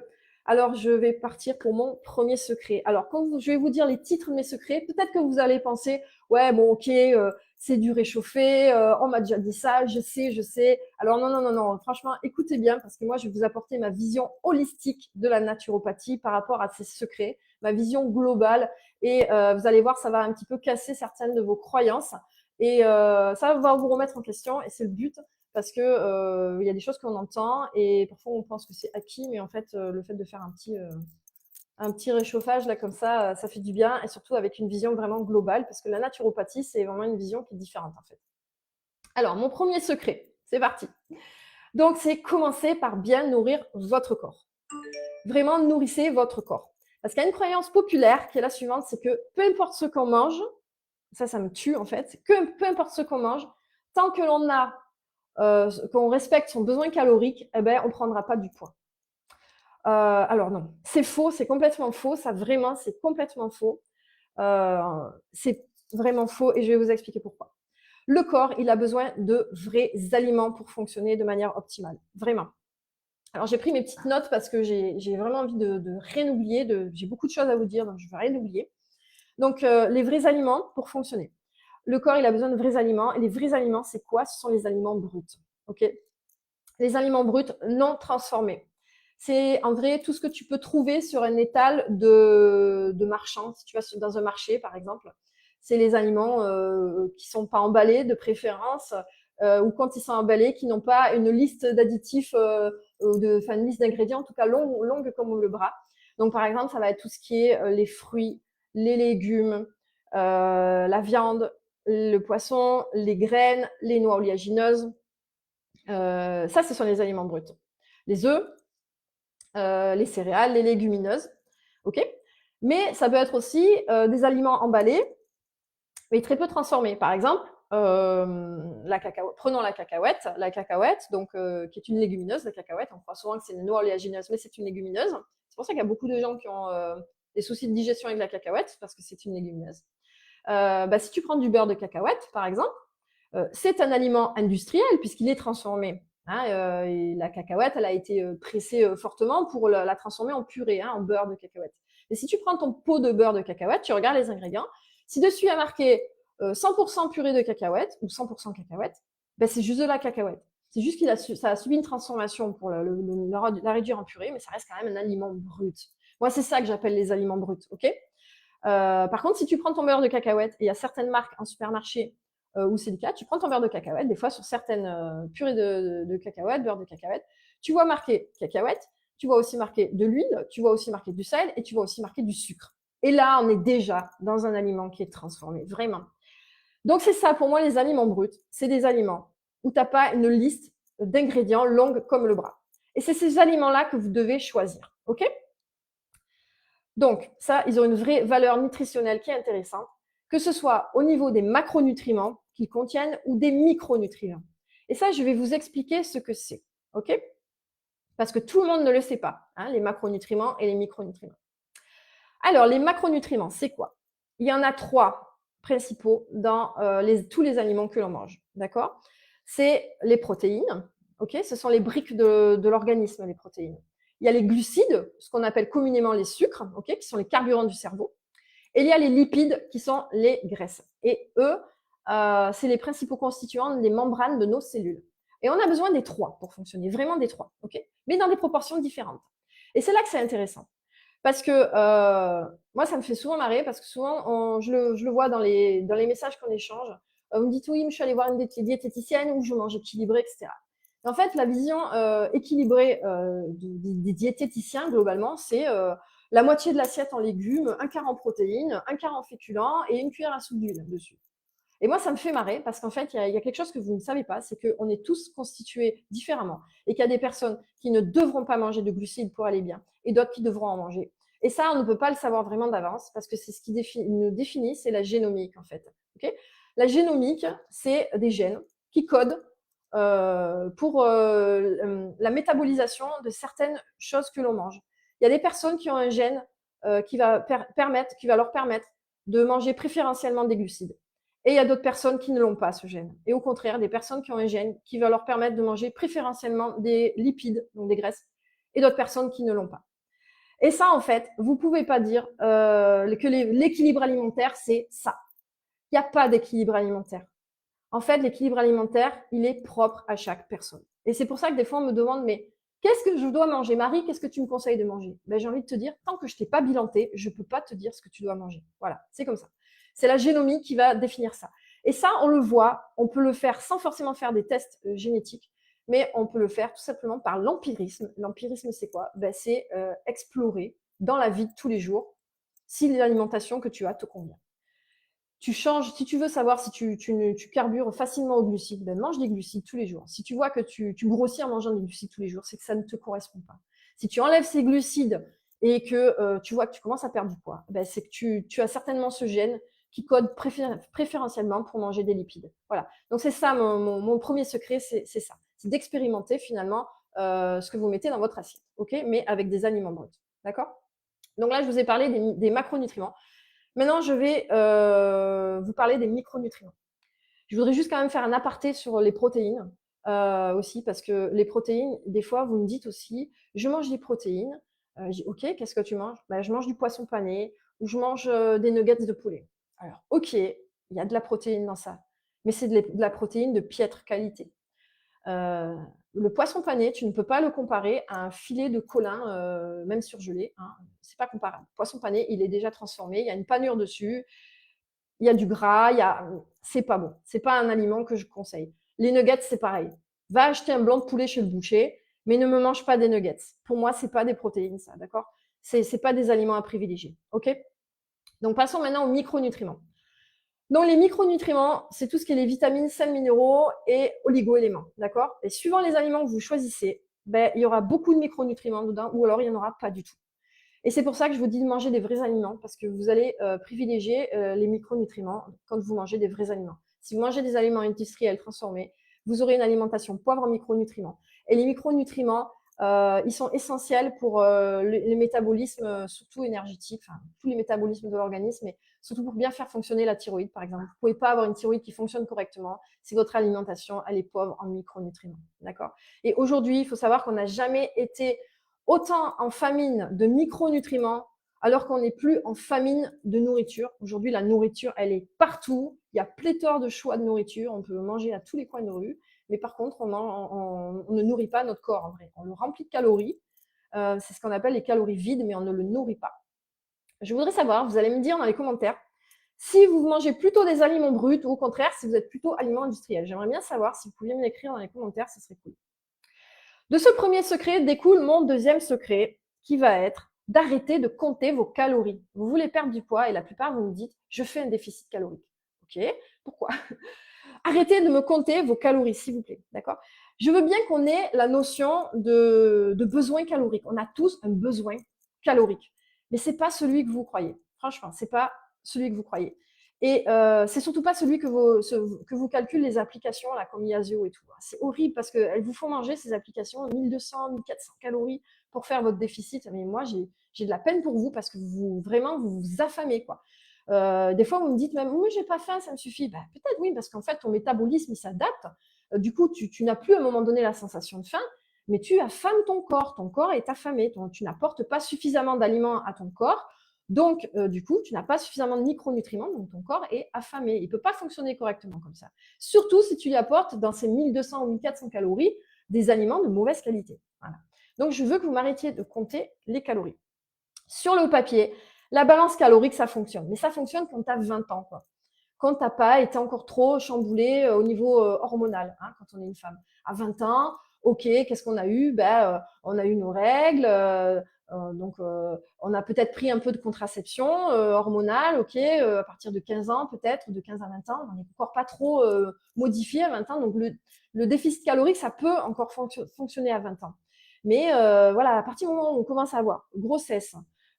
alors je vais partir pour mon premier secret. Alors quand je vais vous dire les titres de mes secrets, peut-être que vous allez penser, ouais, bon, ok, c'est du réchauffé, on m'a déjà dit ça, je sais. Alors non, franchement, écoutez bien parce que moi, je vais vous apporter ma vision holistique de la naturopathie par rapport à ces secrets, ma vision globale. Et vous allez voir, ça va un petit peu casser certaines de vos croyances. Et ça va vous remettre en question, et c'est le but parce que il y a des choses qu'on entend et parfois on pense que c'est acquis, mais en fait, le fait de faire un petit réchauffage là comme ça fait du bien et surtout avec une vision vraiment globale parce que la naturopathie, c'est vraiment une vision qui est différente en fait. Alors, mon premier secret, c'est parti. Donc, c'est commencer par bien nourrir votre corps. Vraiment, nourrissez votre corps. Parce qu'il y a une croyance populaire qui est la suivante, c'est que peu importe ce qu'on mange, ça me tue en fait, que peu importe ce qu'on mange, tant que l'on a qu'on respecte son besoin calorique, eh ben, on ne prendra pas du poids. Alors non, c'est faux, c'est complètement faux. Ça vraiment, c'est complètement faux. C'est vraiment faux et je vais vous expliquer pourquoi. Le corps, il a besoin de vrais aliments pour fonctionner de manière optimale. Vraiment. Alors j'ai pris mes petites notes parce que j'ai vraiment envie de rien oublier. J'ai beaucoup de choses à vous dire, donc je ne vais rien oublier. Donc les vrais aliments pour fonctionner. Le corps, il a besoin de vrais aliments. Et les vrais aliments, c'est quoi? Ce sont les aliments bruts. Ok? Les aliments bruts non transformés. C'est en vrai tout ce que tu peux trouver sur un étal de marchands. Si tu vas dans un marché, par exemple, c'est les aliments qui sont pas emballés de préférence ou quand ils sont emballés, qui n'ont pas une liste d'additifs, une liste d'ingrédients, en tout cas longue comme le bras. Donc, par exemple, ça va être tout ce qui est les fruits, les légumes, la viande, le poisson, les graines, les noix oléagineuses. Ça, ce sont les aliments bruts. Les œufs, les céréales, les légumineuses. Ok. Mais ça peut être aussi des aliments emballés, mais très peu transformés. Par exemple, la cacahuète. Prenons la cacahuète, donc qui est une légumineuse. La cacahuète, on croit souvent que c'est une noix oléagineuse, mais c'est une légumineuse. C'est pour ça qu'il y a beaucoup de gens qui ont des soucis de digestion avec la cacahuète, parce que c'est une légumineuse. Si tu prends du beurre de cacahuète, par exemple, c'est un aliment industriel puisqu'il est transformé. Hein, et la cacahuète, elle a été pressée fortement pour la transformer en purée, hein, en beurre de cacahuète. Et si tu prends ton pot de beurre de cacahuète, tu regardes les ingrédients, si dessus il y a marqué 100% purée de cacahuète ou 100% cacahuète, ben c'est juste de la cacahuète. C'est juste ça a subi une transformation pour la réduire en purée, mais ça reste quand même un aliment brut. Moi, c'est ça que j'appelle les aliments bruts, ok? Par contre, si tu prends ton beurre de cacahuète, et il y a certaines marques en supermarché où c'est le cas, tu prends ton beurre de cacahuète, des fois sur certaines purées de cacahuète, beurre de cacahuète, tu vois marqué cacahuète, tu vois aussi marqué de l'huile, tu vois aussi marqué du sel et tu vois aussi marqué du sucre. Et là, on est déjà dans un aliment qui est transformé, vraiment. Donc c'est ça pour moi les aliments bruts, c'est des aliments où tu n'as pas une liste d'ingrédients longue comme le bras. Et c'est ces aliments-là que vous devez choisir, ok? Donc ça, ils ont une vraie valeur nutritionnelle qui est intéressante, que ce soit au niveau des macronutriments qu'ils contiennent ou des micronutriments. Et ça, je vais vous expliquer ce que c'est, ok? Parce que tout le monde ne le sait pas, hein, les macronutriments et les micronutriments. Alors, les macronutriments, c'est quoi? Il y en a 3 principaux dans tous les aliments que l'on mange, d'accord? C'est les protéines, ok? Ce sont les briques de l'organisme, les protéines. Il y a les glucides, ce qu'on appelle communément les sucres, ok? Qui sont les carburants du cerveau. Et il y a les lipides, qui sont les graisses. Et eux, c'est les principaux constituants des membranes de nos cellules. Et on a besoin des 3 pour fonctionner, vraiment des 3, ok? Mais dans des proportions différentes. Et c'est là que c'est intéressant. Parce que moi, ça me fait souvent marrer, parce que souvent, je le vois dans les messages qu'on échange. Vous me dites, oui, je suis allée voir une diététicienne où je mange équilibré, etc. Et en fait, la vision équilibrée des diététiciens, globalement, c'est la moitié de l'assiette en légumes, un quart en protéines, un quart en féculents et une cuillère à soupe d'huile dessus. Et moi, ça me fait marrer parce qu'en fait, il y a quelque chose que vous ne savez pas, c'est qu'on est tous constitués différemment et qu'il y a des personnes qui ne devront pas manger de glucides pour aller bien et d'autres qui devront en manger. Et ça, on ne peut pas le savoir vraiment d'avance parce que c'est ce qui nous définit, c'est la génomique en fait. Okay, la génomique, c'est des gènes qui codent pour la métabolisation de certaines choses que l'on mange. Il y a des personnes qui ont un gène qui va leur permettre de manger préférentiellement des glucides. Et il y a d'autres personnes qui ne l'ont pas, ce gène. Et au contraire, des personnes qui ont un gène qui va leur permettre de manger préférentiellement des lipides, donc des graisses, et d'autres personnes qui ne l'ont pas. Et ça, en fait, vous ne pouvez pas dire que l'équilibre alimentaire, c'est ça. Il n'y a pas d'équilibre alimentaire. En fait, l'équilibre alimentaire, il est propre à chaque personne. Et c'est pour ça que des fois, on me demande, mais qu'est-ce que je dois manger, Marie? Qu'est-ce que tu me conseilles de manger? Ben, j'ai envie de te dire, tant que je t'ai pas bilanté, je peux pas te dire ce que tu dois manger. Voilà, c'est comme ça. C'est la génomie qui va définir ça. Et ça, on le voit, on peut le faire sans forcément faire des tests génétiques, mais on peut le faire tout simplement par l'empirisme. L'empirisme, c'est quoi? Ben, c'est explorer dans la vie de tous les jours si l'alimentation que tu as te convient. Tu changes, si tu veux savoir si tu carbures facilement aux glucides, ben mange des glucides tous les jours. Si tu vois que tu grossis en mangeant des glucides tous les jours, c'est que ça ne te correspond pas. Si tu enlèves ces glucides et que tu vois que tu commences à perdre du poids, ben c'est que tu as certainement ce gène qui code préférentiellement pour manger des lipides. Voilà. Donc c'est ça mon premier secret, c'est ça. C'est d'expérimenter finalement ce que vous mettez dans votre assiette, ok? Mais avec des aliments bruts. D'accord? Donc là, je vous ai parlé des macronutriments. Maintenant, je vais vous parler des micronutriments. Je voudrais juste quand même faire un aparté sur les protéines aussi, parce que les protéines, des fois, vous me dites aussi, je mange des protéines. Je dis, ok, qu'est-ce que tu manges? Ben, je mange du poisson pané ou je mange des nuggets de poulet. Alors, ok, il y a de la protéine dans ça, mais c'est de la protéine de piètre qualité. Le poisson pané, tu ne peux pas le comparer à un filet de colin, même surgelé. Hein. C'est pas comparable. Le poisson pané, il est déjà transformé, il y a une panure dessus, il y a du gras, c'est pas bon. C'est pas un aliment que je conseille. Les nuggets, c'est pareil. Va acheter un blanc de poulet chez le boucher, mais ne me mange pas des nuggets. Pour moi, c'est pas des protéines, ça, d'accord? C'est pas des aliments à privilégier, ok? Donc passons maintenant aux micronutriments. Donc, les micronutriments, c'est tout ce qui est les vitamines, sels minéraux et oligo-éléments, d'accord? Et suivant les aliments que vous choisissez, ben, il y aura beaucoup de micronutriments dedans ou alors il n'y en aura pas du tout. Et c'est pour ça que je vous dis de manger des vrais aliments parce que vous allez privilégier les micronutriments quand vous mangez des vrais aliments. Si vous mangez des aliments industriels transformés, vous aurez une alimentation pauvre en micronutriments. Et les micronutriments, Ils sont essentiels pour les métabolismes, surtout énergétiques, enfin, tous les métabolismes de l'organisme, mais surtout pour bien faire fonctionner la thyroïde, par exemple. Vous ne pouvez pas avoir une thyroïde qui fonctionne correctement si votre alimentation elle est pauvre en micronutriments. D'accord. Et aujourd'hui, il faut savoir qu'on n'a jamais été autant en famine de micronutriments alors qu'on n'est plus en famine de nourriture. Aujourd'hui, la nourriture, elle est partout. Il y a pléthore de choix de nourriture. On peut manger à tous les coins de rue. Mais par contre, on ne nourrit pas notre corps en vrai. On le remplit de calories. C'est ce qu'on appelle les calories vides, mais on ne le nourrit pas. Je voudrais savoir, vous allez me dire dans les commentaires, si vous mangez plutôt des aliments bruts ou au contraire, si vous êtes plutôt aliments industriels. J'aimerais bien savoir si vous pouviez me l'écrire dans les commentaires, ce serait cool. De ce premier secret découle mon deuxième secret, qui va être d'arrêter de compter vos calories. Vous voulez perdre du poids et la plupart vous me dites, je fais un déficit calorique. Ok, pourquoi? Arrêtez de me compter vos calories, s'il vous plaît. D'accord? Je veux bien qu'on ait la notion de besoin calorique. On a tous un besoin calorique. Mais ce n'est pas celui que vous croyez. Franchement, ce n'est pas celui que vous croyez. Et c'est surtout pas celui que vous calculent les applications là, comme Yazio et tout. C'est horrible parce qu'elles vous font manger ces applications 1200, 1400 calories pour faire votre déficit. Mais moi, j'ai de la peine pour vous parce que vraiment, vous vous affamez, quoi. Des fois, vous me dites même, oui, j'ai pas faim, ça me suffit. Bah, peut-être oui, parce qu'en fait, ton métabolisme, il s'adapte. Du coup, tu n'as plus à un moment donné la sensation de faim, mais tu affames ton corps. Ton corps est affamé. Tu n'apportes pas suffisamment d'aliments à ton corps. Donc, du coup, tu n'as pas suffisamment de micronutriments, donc ton corps est affamé. Il ne peut pas fonctionner correctement comme ça. Surtout si tu lui apportes dans ces 1200 ou 1400 calories des aliments de mauvaise qualité. Voilà. Donc, je veux que vous m'arrêtiez de compter les calories. Sur le papier, la balance calorique, ça fonctionne. Mais ça fonctionne quand tu as 20 ans, quoi. Quand tu n'as pas été encore trop chamboulé au niveau hormonal, hein, quand on est une femme. À 20 ans, ok, qu'est-ce qu'on a eu? On a eu nos règles, donc on a peut-être pris un peu de contraception hormonale, ok, à partir de 15 ans peut-être, de 15 à 20 ans, on n'est encore pas trop modifié à 20 ans, donc le déficit calorique, ça peut encore fonctionner à 20 ans. Mais voilà, à partir du moment où on commence à avoir grossesse,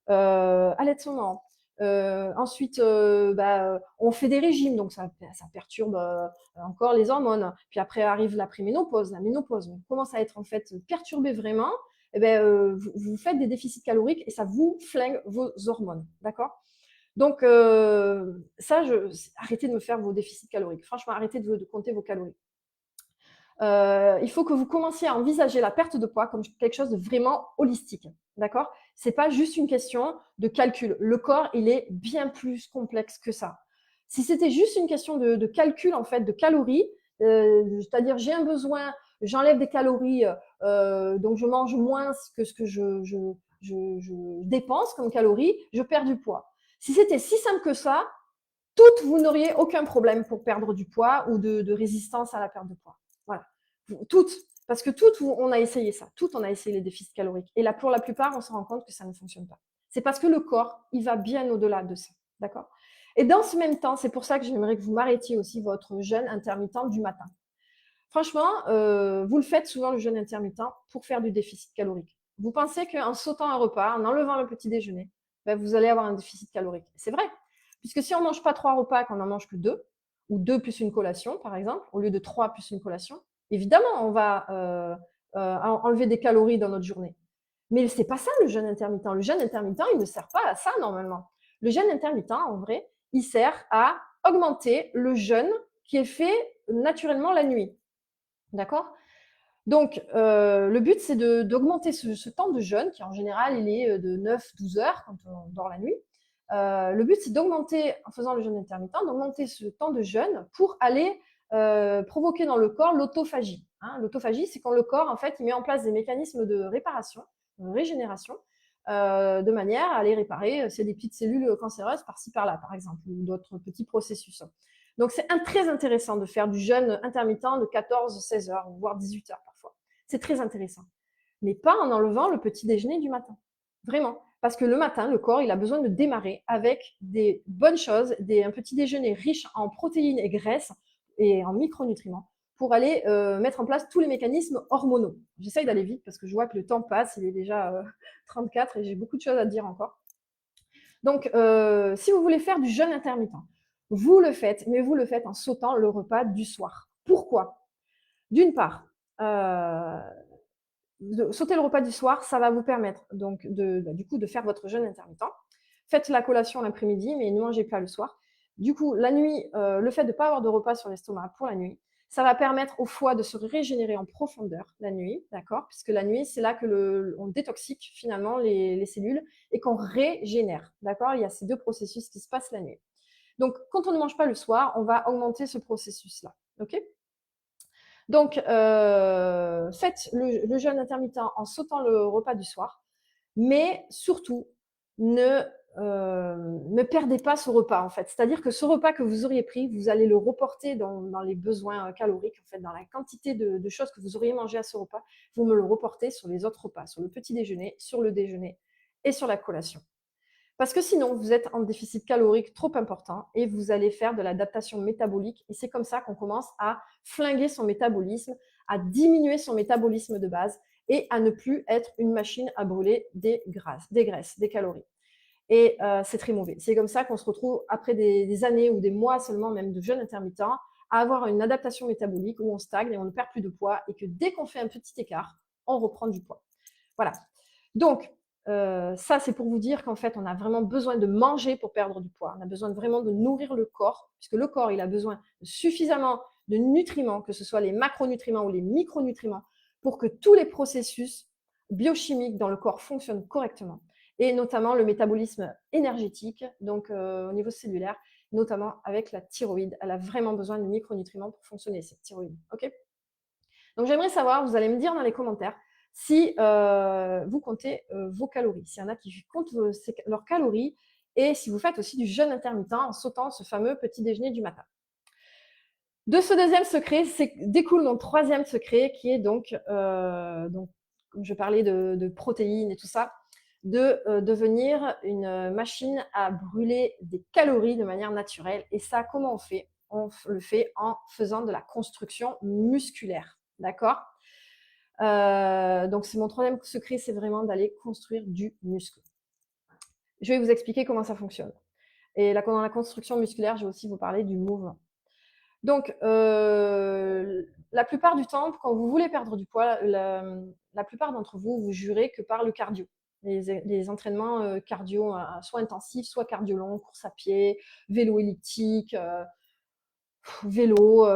allaitement, ensuite, on fait des régimes, donc ça perturbe encore les hormones. Puis après arrive la préménopause, la ménopause. On commence à être en fait perturbé vraiment. Et vous faites des déficits caloriques et ça vous flingue vos hormones, d'accord? Donc arrêtez de me faire vos déficits caloriques. Franchement, arrêtez de compter vos calories. Il faut que vous commenciez à envisager la perte de poids comme quelque chose de vraiment holistique. D'accord? C'est pas juste une question de calcul. Le corps, il est bien plus complexe que ça. Si c'était juste une question de calcul, en fait, de calories, c'est-à-dire j'ai un besoin, j'enlève des calories, donc je mange moins que ce que je dépense comme calories, je perds du poids. Si c'était si simple que ça, vous n'auriez aucun problème pour perdre du poids ou de résistance à la perte de poids. Voilà. Toutes. Parce que toutes, on a essayé ça. Toutes, on a essayé les déficits caloriques. Et là, pour la plupart, on se rend compte que ça ne fonctionne pas. C'est parce que le corps, il va bien au-delà de ça. D'accord? Et dans ce même temps, c'est pour ça que j'aimerais que vous m'arrêtiez aussi votre jeûne intermittent du matin. Franchement, vous le faites souvent, le jeûne intermittent, pour faire du déficit calorique. Vous pensez qu'en sautant un repas, en enlevant le petit déjeuner, vous allez avoir un déficit calorique. C'est vrai. Puisque si on ne mange pas 3 repas, qu'on n'en mange que 2, ou 2 plus une collation, par exemple, au lieu de 3 plus une collation, évidemment, on va enlever des calories dans notre journée. Mais ce n'est pas ça le jeûne intermittent. Le jeûne intermittent, il ne sert pas à ça normalement. Le jeûne intermittent, en vrai, il sert à augmenter le jeûne qui est fait naturellement la nuit. D'accord? Donc, le but, c'est d'augmenter ce temps de jeûne, qui en général, il est de 9-12 heures quand on dort la nuit. Le but, c'est d'augmenter, en faisant le jeûne intermittent, d'augmenter ce temps de jeûne pour aller provoquer dans le corps l'autophagie. Hein. L'autophagie, c'est quand le corps, en fait, il met en place des mécanismes de réparation, de régénération, de manière à aller réparer des petites cellules cancéreuses par-ci, par-là, par exemple, ou d'autres petits processus. Donc, c'est très intéressant de faire du jeûne intermittent de 14-16 heures, voire 18 heures parfois. C'est très intéressant. Mais pas en enlevant le petit déjeuner du matin. Vraiment. Parce que le matin, le corps, il a besoin de démarrer avec des bonnes choses, un petit déjeuner riche en protéines et graisses et en micronutriments pour aller mettre en place tous les mécanismes hormonaux. J'essaye d'aller vite parce que je vois que le temps passe, il est déjà 34 et j'ai beaucoup de choses à dire encore. Donc, si vous voulez faire du jeûne intermittent, vous le faites, mais vous le faites en sautant le repas du soir. Pourquoi? D'une part, sauter le repas du soir, ça va vous permettre donc du coup de faire votre jeûne intermittent. Faites la collation l'après-midi, mais ne mangez pas le soir. Du coup, la nuit, le fait de ne pas avoir de repas sur l'estomac pour la nuit, ça va permettre au foie de se régénérer en profondeur la nuit, d'accord? Puisque la nuit, c'est là que on détoxique finalement les cellules et qu'on régénère, d'accord? Il y a ces deux processus qui se passent la nuit. Donc, quand on ne mange pas le soir, on va augmenter ce processus-là, ok? Donc, faites le jeûne intermittent en sautant le repas du soir, mais surtout, ne, ne perdez pas ce repas, en fait. C'est-à-dire que ce repas que vous auriez pris, vous allez le reporter dans les besoins caloriques, en fait, dans la quantité de choses que vous auriez mangé à ce repas, vous me le reportez sur les autres repas, sur le petit déjeuner, sur le déjeuner et sur la collation. Parce que sinon, vous êtes en déficit calorique trop important et vous allez faire de l'adaptation métabolique. Et c'est comme ça qu'on commence à flinguer son métabolisme, à diminuer son métabolisme de base et à ne plus être une machine à brûler des graisses, des calories. Et c'est très mauvais. C'est comme ça qu'on se retrouve après des années ou des mois seulement, même de jeûne intermittent, à avoir une adaptation métabolique où on stagne et on ne perd plus de poids et que dès qu'on fait un petit écart, on reprend du poids. Voilà. Donc, ça, c'est pour vous dire qu'en fait, on a vraiment besoin de manger pour perdre du poids. On a besoin vraiment de nourrir le corps, puisque le corps, il a besoin de suffisamment de nutriments, que ce soit les macronutriments ou les micronutriments, pour que tous les processus biochimiques dans le corps fonctionnent correctement. Et notamment le métabolisme énergétique, donc au niveau cellulaire, notamment avec la thyroïde. Elle a vraiment besoin de micronutriments pour fonctionner, cette thyroïde. Ok? Donc j'aimerais savoir, vous allez me dire dans les commentaires, si vous comptez vos calories, s'il y en a qui comptent leurs calories, et si vous faites aussi du jeûne intermittent en sautant ce fameux petit déjeuner du matin. De ce deuxième secret, découle mon troisième secret, qui est donc comme je parlais de protéines et tout ça, de devenir une machine à brûler des calories de manière naturelle. Et ça, comment on fait? On le fait en faisant de la construction musculaire. D'accord? Donc, c'est mon troisième secret, c'est vraiment d'aller construire du muscle. Je vais vous expliquer comment ça fonctionne. Et là, dans la construction musculaire, je vais aussi vous parler du mouvement. Donc, la plupart du temps, quand vous voulez perdre du poids, la plupart d'entre vous, vous jurez que par le cardio. Les entraînements cardio, soit intensifs, soit cardio long, course à pied, vélo elliptique, vélo,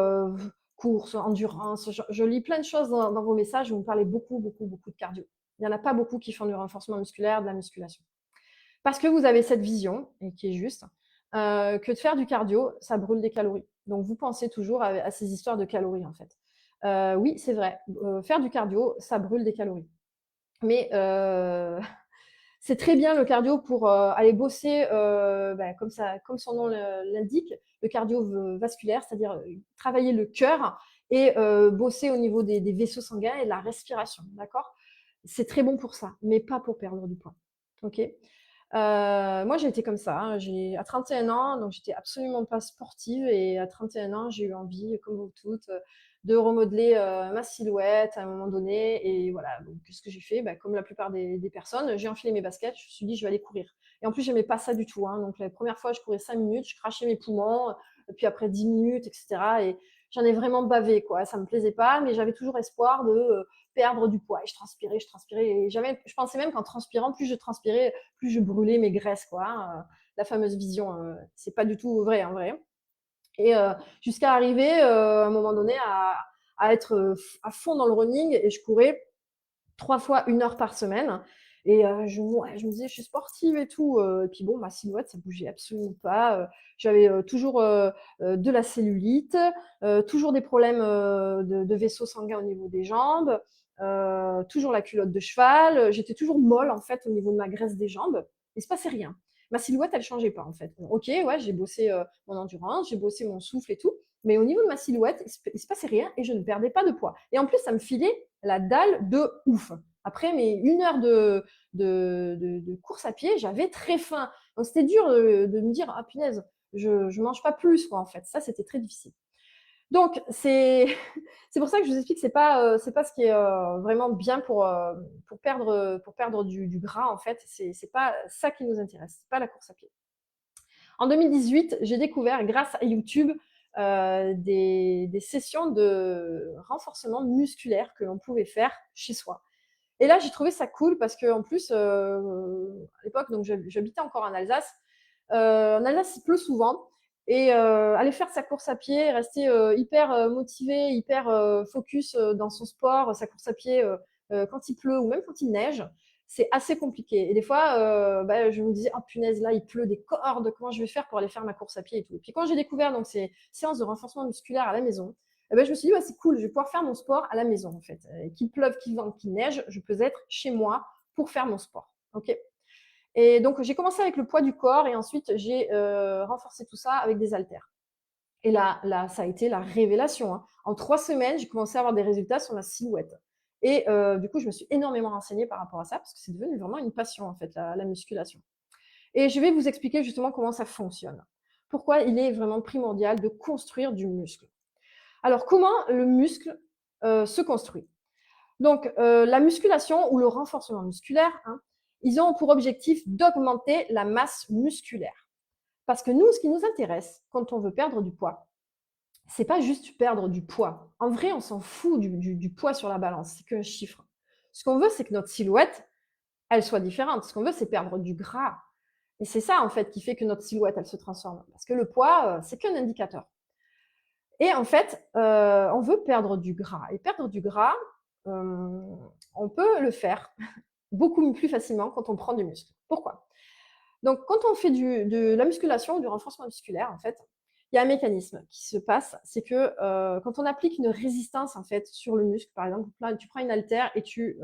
course, endurance. Je lis plein de choses dans vos messages où vous me parlez beaucoup de cardio. Il n'y en a pas beaucoup qui font du renforcement musculaire, de la musculation. Parce que vous avez cette vision, et qui est juste, que de faire du cardio, ça brûle des calories. Donc vous pensez toujours à ces histoires de calories en fait. Oui, c'est vrai, faire du cardio, ça brûle des calories. Mais c'est très bien le cardio pour aller bosser, comme son nom l'indique, le cardiovasculaire, c'est-à-dire travailler le cœur et bosser au niveau des vaisseaux sanguins et de la respiration, d'accord? C'est très bon pour ça, mais pas pour perdre du poids. Ok? Moi, j'ai été comme ça, hein. À 31 ans, donc j'étais absolument pas sportive et à 31 ans, j'ai eu envie, comme vous toutes, de remodeler ma silhouette à un moment donné. Et voilà, donc qu'est-ce que j'ai fait? Bah, comme la plupart des personnes, j'ai enfilé mes baskets, je me suis dit, je vais aller courir. Et en plus, j'aimais pas ça du tout, hein. Donc la première fois, je courais 5 minutes, je crachais mes poumons, puis après 10 minutes, etc. Et j'en ai vraiment bavé, quoi. Ça me plaisait pas, mais j'avais toujours espoir de perdre du poids. Et je transpirais. Et je pensais même qu'en transpirant, plus je transpirais, plus je brûlais mes graisses, quoi. Hein. La fameuse vision, c'est pas du tout vrai en vrai. Et jusqu'à arriver à un moment donné à être à fond dans le running, et je courais 3 fois 1 heure par semaine. Et je me disais, je suis sportive et tout. Et puis bon, ma silhouette, ça bougeait absolument pas. J'avais toujours de la cellulite, toujours des problèmes de vaisseaux sanguins au niveau des jambes, toujours la culotte de cheval. J'étais toujours molle en fait au niveau de ma graisse des jambes. Il se passait rien. Ma silhouette, elle changeait pas en fait. Ok, ouais, j'ai bossé mon endurance, j'ai bossé mon souffle et tout. Mais au niveau de ma silhouette, il se passait rien et je ne perdais pas de poids. Et en plus, ça me filait la dalle de ouf. Après mes 1 heure de course à pied, j'avais très faim. Donc c'était dur de me dire, ah punaise, je mange pas plus, quoi, en fait. Ça, c'était très difficile. Donc, c'est c'est pour ça que je vous explique que c'est pas ce qui est vraiment bien pour perdre du gras, en fait. C'est pas ça qui nous intéresse, c'est pas la course à pied. En 2018, j'ai découvert, grâce à YouTube, des sessions de renforcement musculaire que l'on pouvait faire chez soi. Et là, j'ai trouvé ça cool parce qu'en plus, à l'époque, donc j'habitais encore en Alsace. En Alsace, il pleut souvent. Et aller faire sa course à pied, rester hyper motivé, hyper focus dans son sport, sa course à pied quand il pleut ou même quand il neige, c'est assez compliqué. Et des fois, je me disais, oh punaise, là, il pleut des cordes, comment je vais faire pour aller faire ma course à pied et tout. Et puis quand j'ai découvert donc, ces séances de renforcement musculaire à la maison, je me suis dit, ouais, c'est cool, je vais pouvoir faire mon sport à la maison, en fait. Qu'il pleuve, qu'il vente, qu'il neige, je peux être chez moi pour faire mon sport. Ok. Et donc, j'ai commencé avec le poids du corps et ensuite, j'ai renforcé tout ça avec des haltères. Et là, ça a été la révélation, hein. En 3 semaines, j'ai commencé à avoir des résultats sur ma silhouette. Et du coup, je me suis énormément renseignée par rapport à ça parce que c'est devenu vraiment une passion, en fait, la musculation. Et je vais vous expliquer justement comment ça fonctionne. Pourquoi il est vraiment primordial de construire du muscle. Alors, comment le muscle se construit? Donc, la musculation ou le renforcement musculaire, hein, ils ont pour objectif d'augmenter la masse musculaire. Parce que nous, ce qui nous intéresse quand on veut perdre du poids, c'est pas juste perdre du poids. En vrai, on s'en fout du poids sur la balance, c'est qu'un chiffre. Ce qu'on veut, c'est que notre silhouette, elle soit différente. Ce qu'on veut, c'est perdre du gras. Et c'est ça, en fait, qui fait que notre silhouette, elle se transforme. Parce que le poids, c'est qu'un indicateur. Et en fait, on veut perdre du gras. Et perdre du gras, on peut le faire beaucoup plus facilement quand on prend du muscle. Pourquoi? Donc, quand on fait de la musculation ou du renforcement musculaire, en fait, il y a un mécanisme qui se passe, c'est que quand on applique une résistance en fait sur le muscle, par exemple, là, tu prends une haltère et tu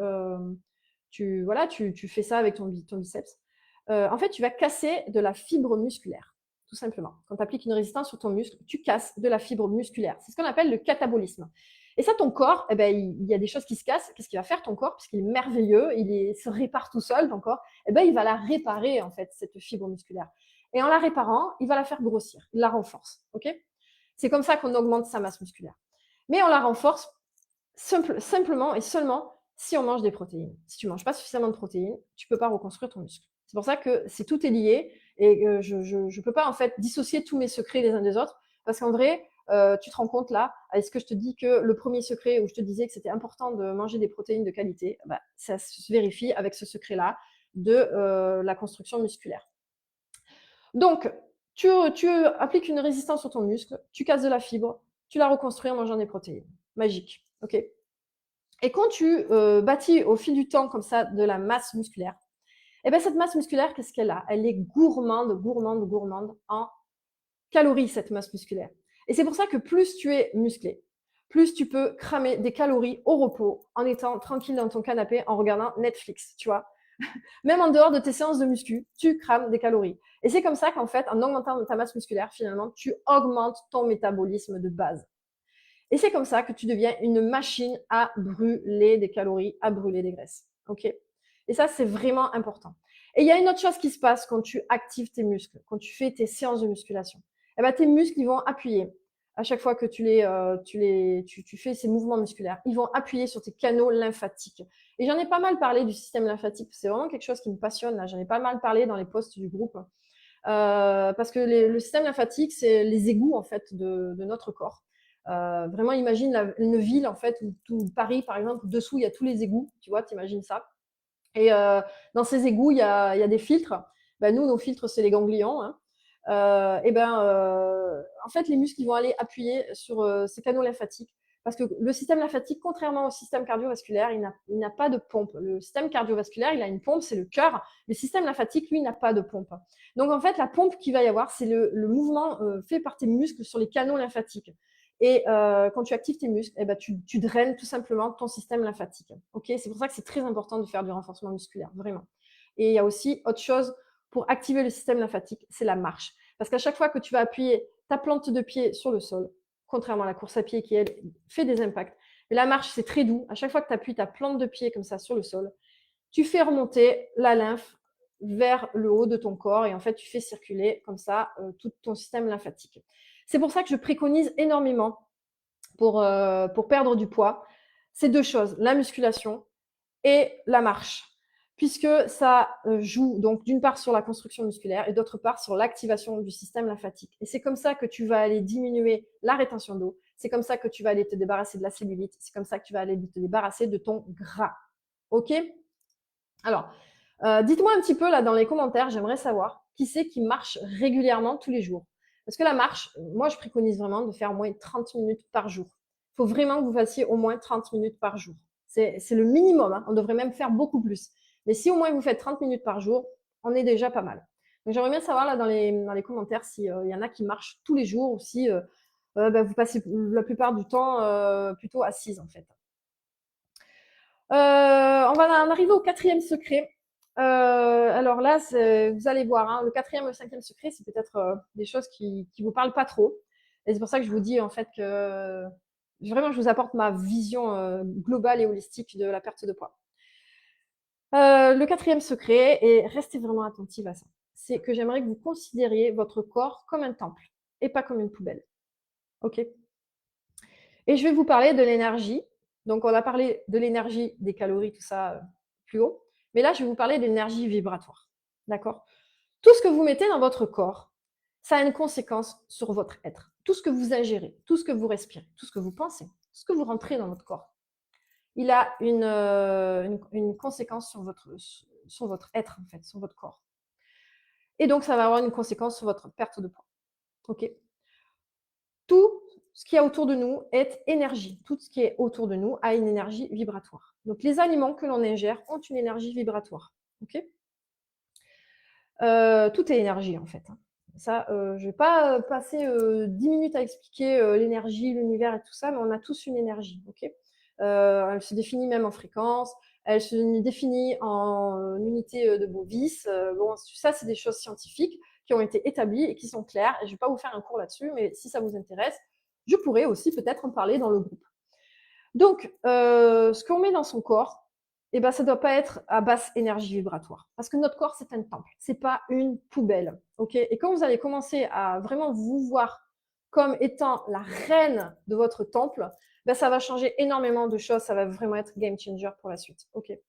fais ça avec ton biceps. En fait, tu vas casser de la fibre musculaire, tout simplement. Quand tu appliques une résistance sur ton muscle, tu casses de la fibre musculaire. C'est ce qu'on appelle le catabolisme. Et ça, ton corps, il y a des choses qui se cassent. Qu'est-ce qu'il va faire ton corps? Puisqu'il est merveilleux, se répare tout seul, ton corps. Il va la réparer, en fait, cette fibre musculaire. Et en la réparant, il va la faire grossir. Il la renforce. Ok? C'est comme ça qu'on augmente sa masse musculaire. Mais on la renforce simplement et seulement si on mange des protéines. Si tu ne manges pas suffisamment de protéines, tu ne peux pas reconstruire ton muscle. C'est pour ça que tout est lié et que je ne peux pas en fait dissocier tous mes secrets les uns des autres parce qu'en vrai, tu te rends compte là, est-ce que je te dis que le premier secret où je te disais que c'était important de manger des protéines de qualité, ça se vérifie avec ce secret-là de la construction musculaire. Donc, tu appliques une résistance sur ton muscle, tu casses de la fibre, tu la reconstruis en mangeant des protéines. Magique, ok? Et quand tu bâtis au fil du temps comme ça de la masse musculaire, cette masse musculaire, qu'est-ce qu'elle a? Elle est gourmande, gourmande, gourmande en calories, cette masse musculaire. Et c'est pour ça que plus tu es musclé, plus tu peux cramer des calories au repos en étant tranquille dans ton canapé en regardant Netflix, tu vois. Même en dehors de tes séances de muscu, tu crames des calories. Et c'est comme ça qu'en fait, en augmentant ta masse musculaire, finalement, tu augmentes ton métabolisme de base. Et c'est comme ça que tu deviens une machine à brûler des calories, à brûler des graisses. Ok? Et ça, c'est vraiment important. Et il y a une autre chose qui se passe quand tu actives tes muscles, quand tu fais tes séances de musculation. Tes muscles, ils vont appuyer. À chaque fois que tu fais ces mouvements musculaires, ils vont appuyer sur tes canaux lymphatiques. Et j'en ai pas mal parlé du système lymphatique. C'est vraiment quelque chose qui me passionne. Là, j'en ai pas mal parlé dans les posts du groupe. Parce que le système lymphatique, c'est les égouts en fait de notre corps. Vraiment, imagine une ville en fait où Paris, par exemple, dessous il y a tous les égouts. Tu vois, t'imagines ça. Et dans ces égouts, il y a des filtres. Nous, nos filtres, c'est les ganglions, hein. En fait, les muscles ils vont aller appuyer sur ces canaux lymphatiques parce que le système lymphatique, contrairement au système cardiovasculaire, il n'a pas de pompe. Le système cardiovasculaire, il a une pompe, c'est le cœur. Le système lymphatique, lui, n'a pas de pompe. Donc, en fait, la pompe qu'il va y avoir, c'est le mouvement fait par tes muscles sur les canaux lymphatiques. Et quand tu actives tes muscles, tu draines tout simplement ton système lymphatique. Okay, c'est pour ça que c'est très important de faire du renforcement musculaire, vraiment. Et il y a aussi autre chose pour activer le système lymphatique, c'est la marche. Parce qu'à chaque fois que tu vas appuyer ta plante de pied sur le sol, contrairement à la course à pied qui, elle, fait des impacts, mais la marche, c'est très doux. À chaque fois que tu appuies ta plante de pied comme ça sur le sol, tu fais remonter la lymphe vers le haut de ton corps et en fait, tu fais circuler comme ça tout ton système lymphatique. C'est pour ça que je préconise énormément pour perdre du poids, c'est deux choses, la musculation et la marche, puisque ça joue donc d'une part sur la construction musculaire et d'autre part sur l'activation du système lymphatique. Et c'est comme ça que tu vas aller diminuer la rétention d'eau, c'est comme ça que tu vas aller te débarrasser de la cellulite, c'est comme ça que tu vas aller te débarrasser de ton gras. OK? Alors, dites-moi un petit peu là dans les commentaires, j'aimerais savoir qui c'est qui marche régulièrement tous les jours. Parce que la marche, moi je préconise vraiment de faire au moins 30 minutes par jour. Il faut vraiment que vous fassiez au moins 30 minutes par jour. C'est le minimum, hein. On devrait même faire beaucoup plus. Mais si au moins vous faites 30 minutes par jour, on est déjà pas mal. Donc j'aimerais bien savoir là dans les commentaires s'il y en a qui marchent tous les jours ou si bah, vous passez la plupart du temps plutôt assise en fait. On va en arriver au quatrième secret. Alors là, vous allez voir, hein, le quatrième et le cinquième secret, c'est peut-être des choses qui vous parlent pas trop. Et c'est pour ça que je vous dis en fait que vraiment, je vous apporte ma vision globale et holistique de la perte de poids. Le quatrième secret, et restez vraiment attentive à ça, c'est que j'aimerais que vous considériez votre corps comme un temple et pas comme une poubelle. Ok? Et je vais vous parler de l'énergie. Donc, on a parlé de l'énergie, des calories, tout ça plus haut. Mais là, je vais vous parler de l'énergie vibratoire. D'accord? Tout ce que vous mettez dans votre corps, ça a une conséquence sur votre être. Tout ce que vous ingérez, tout ce que vous respirez, tout ce que vous pensez, tout ce que vous rentrez dans votre corps, il a une conséquence sur votre être, en fait, sur votre corps. Et donc, ça va avoir une conséquence sur votre perte de poids. OK? Tout ce qu'il y a autour de nous est énergie. Tout ce qui est autour de nous a une énergie vibratoire. Donc, les aliments que l'on ingère ont une énergie vibratoire. OK? Tout est énergie, en fait, hein. Ça, je ne vais pas passer 10 minutes à expliquer l'énergie, l'univers et tout ça, mais on a tous une énergie. OK? Elle se définit même en fréquence, elle se définit en unité de Bovis. Bon, ça, c'est des choses scientifiques qui ont été établies et qui sont claires. Et je ne vais pas vous faire un cours là-dessus, mais si ça vous intéresse, je pourrais aussi peut-être en parler dans le groupe. Donc, ce qu'on met dans son corps, eh ben, ça ne doit pas être à basse énergie vibratoire. Parce que notre corps, c'est un temple, ce n'est pas une poubelle. Okay, et quand vous allez commencer à vraiment vous voir comme étant la reine de votre temple, ben, ça va changer énormément de choses, ça va vraiment être game changer pour la suite. Okay.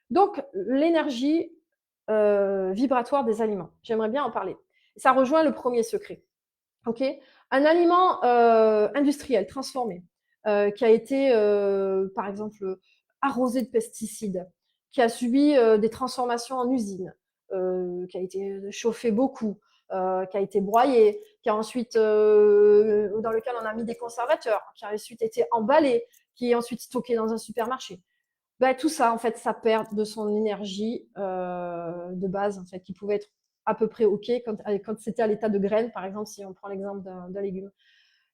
Donc, l'énergie vibratoire des aliments, j'aimerais bien en parler. Ça rejoint le premier secret. Okay, un aliment industriel, transformé, qui a été, par exemple, arrosé de pesticides, qui a subi des transformations en usine, qui a été chauffé beaucoup, qui a été broyé, qui a ensuite, dans lequel on a mis des conservateurs, qui a ensuite été emballé, qui est ensuite stocké dans un supermarché. Ben, tout ça, en fait, ça perd de son énergie de base, en fait, qui pouvait être à peu près OK quand c'était à l'état de graine, par exemple, si on prend l'exemple d'un légume.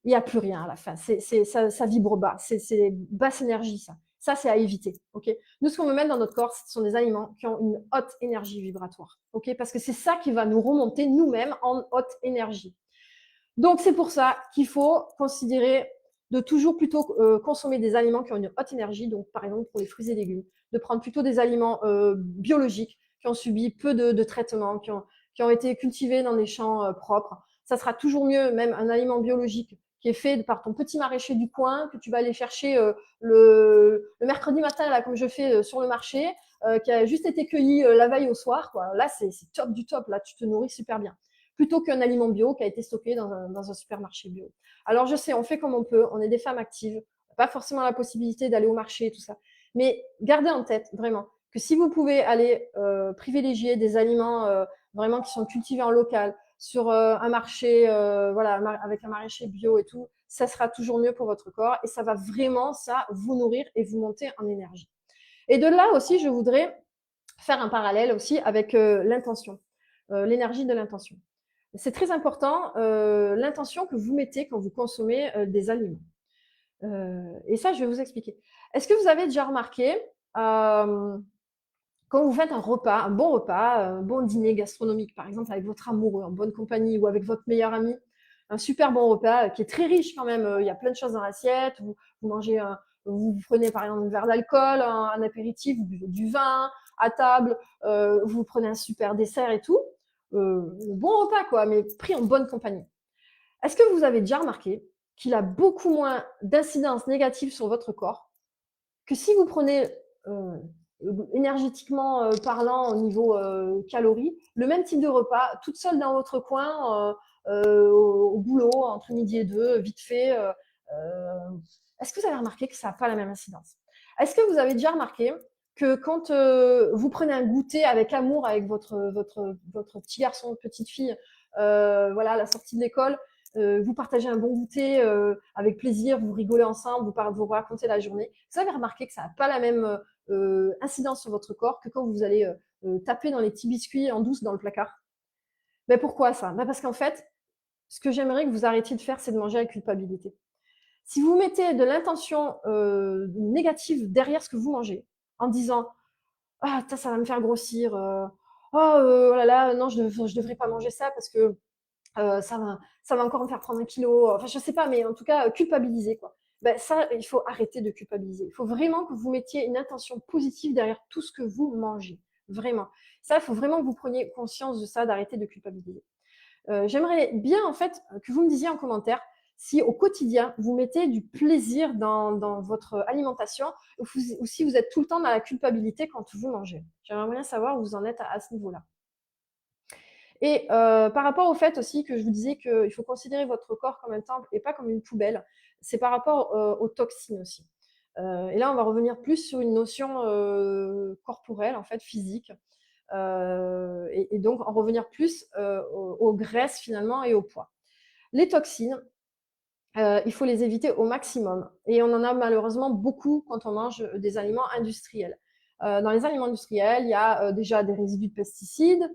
Il n'y a plus rien à la fin. Ça vibre bas. C'est basse énergie, ça. Ça, c'est à éviter. OK? Nous, ce qu'on veut mettre dans notre corps, ce sont des aliments qui ont une haute énergie vibratoire. OK? Parce que c'est ça qui va nous remonter nous-mêmes en haute énergie. Donc, c'est pour ça qu'il faut considérer de toujours plutôt consommer des aliments qui ont une haute énergie. Donc, par exemple, pour les fruits et légumes, de prendre plutôt des aliments biologiques qui ont subi peu de traitements, qui ont été cultivés dans des champs propres. Ça sera toujours mieux, même un aliment biologique qui est fait par ton petit maraîcher du coin, que tu vas aller chercher le mercredi matin, là, comme je fais sur le marché, qui a juste été cueilli la veille au soir. Quoi. Là, c'est top du top. Là, tu te nourris super bien plutôt qu'un aliment bio qui a été stocké dans un supermarché bio. Alors je sais, on fait comme on peut, on est des femmes actives, pas forcément la possibilité d'aller au marché et tout ça. Mais gardez en tête vraiment que si vous pouvez aller privilégier des aliments vraiment qui sont cultivés en local, sur un marché, voilà, avec un maraîcher bio et tout, ça sera toujours mieux pour votre corps et ça va vraiment, ça, vous nourrir et vous monter en énergie. Et de là aussi, je voudrais faire un parallèle aussi avec l'intention, l'énergie de l'intention. C'est très important l'intention que vous mettez quand vous consommez des aliments. Et ça, je vais vous expliquer. Est-ce que vous avez déjà remarqué quand vous faites un repas, un bon dîner gastronomique, par exemple avec votre amoureux, en bonne compagnie ou avec votre meilleur ami, un super bon repas qui est très riche quand même. Il y a plein de choses dans l'assiette. Vous mangez, vous prenez par exemple un verre d'alcool, un apéritif, vous buvez du vin à table, vous prenez un super dessert et tout. Bon repas quoi, mais pris en bonne compagnie. Est-ce que vous avez déjà remarqué qu'il a beaucoup moins d'incidence négative sur votre corps que si vous prenez énergétiquement parlant au niveau calories, le même type de repas, toute seule dans votre coin, au boulot, entre midi et deux, vite fait. Est-ce que vous avez remarqué que ça n'a pas la même incidence? Est-ce que vous avez déjà remarqué que quand vous prenez un goûter avec amour avec votre petit garçon, petite fille, voilà, à la sortie de l'école, vous partagez un bon goûter avec plaisir, vous rigolez ensemble, vous racontez la journée. Vous avez remarqué que ça n'a pas la même incidence sur votre corps que quand vous allez taper dans les petits biscuits en douce dans le placard. Mais pourquoi ça? Parce qu'en fait, ce que j'aimerais que vous arrêtiez de faire, c'est de manger avec culpabilité. Si vous mettez de l'intention négative derrière ce que vous mangez, en disant ah, ça va me faire grossir, oh là là, non, je devrais pas manger ça parce que ça va encore me faire prendre un kilo. Enfin, je sais pas, mais en tout cas, culpabiliser, quoi. Ben, ça, il faut arrêter de culpabiliser. Il faut vraiment que vous mettiez une intention positive derrière tout ce que vous mangez. Vraiment. Ça, il faut vraiment que vous preniez conscience de ça, d'arrêter de culpabiliser. J'aimerais bien, en fait, que vous me disiez en commentaire si au quotidien, vous mettez du plaisir dans votre alimentation ou si vous êtes tout le temps dans la culpabilité quand vous mangez. J'aimerais bien savoir où vous en êtes à ce niveau-là. Et par rapport au fait aussi que je vous disais qu'il faut considérer votre corps comme un temple et pas comme une poubelle, c'est par rapport aux toxines aussi. Et là, on va revenir plus sur une notion corporelle, en fait, physique. Et donc, en revenir plus aux graisses finalement et au poids. Les toxines, il faut les éviter au maximum. Et on en a malheureusement beaucoup quand on mange des aliments industriels. Dans les aliments industriels, il y a déjà des résidus de pesticides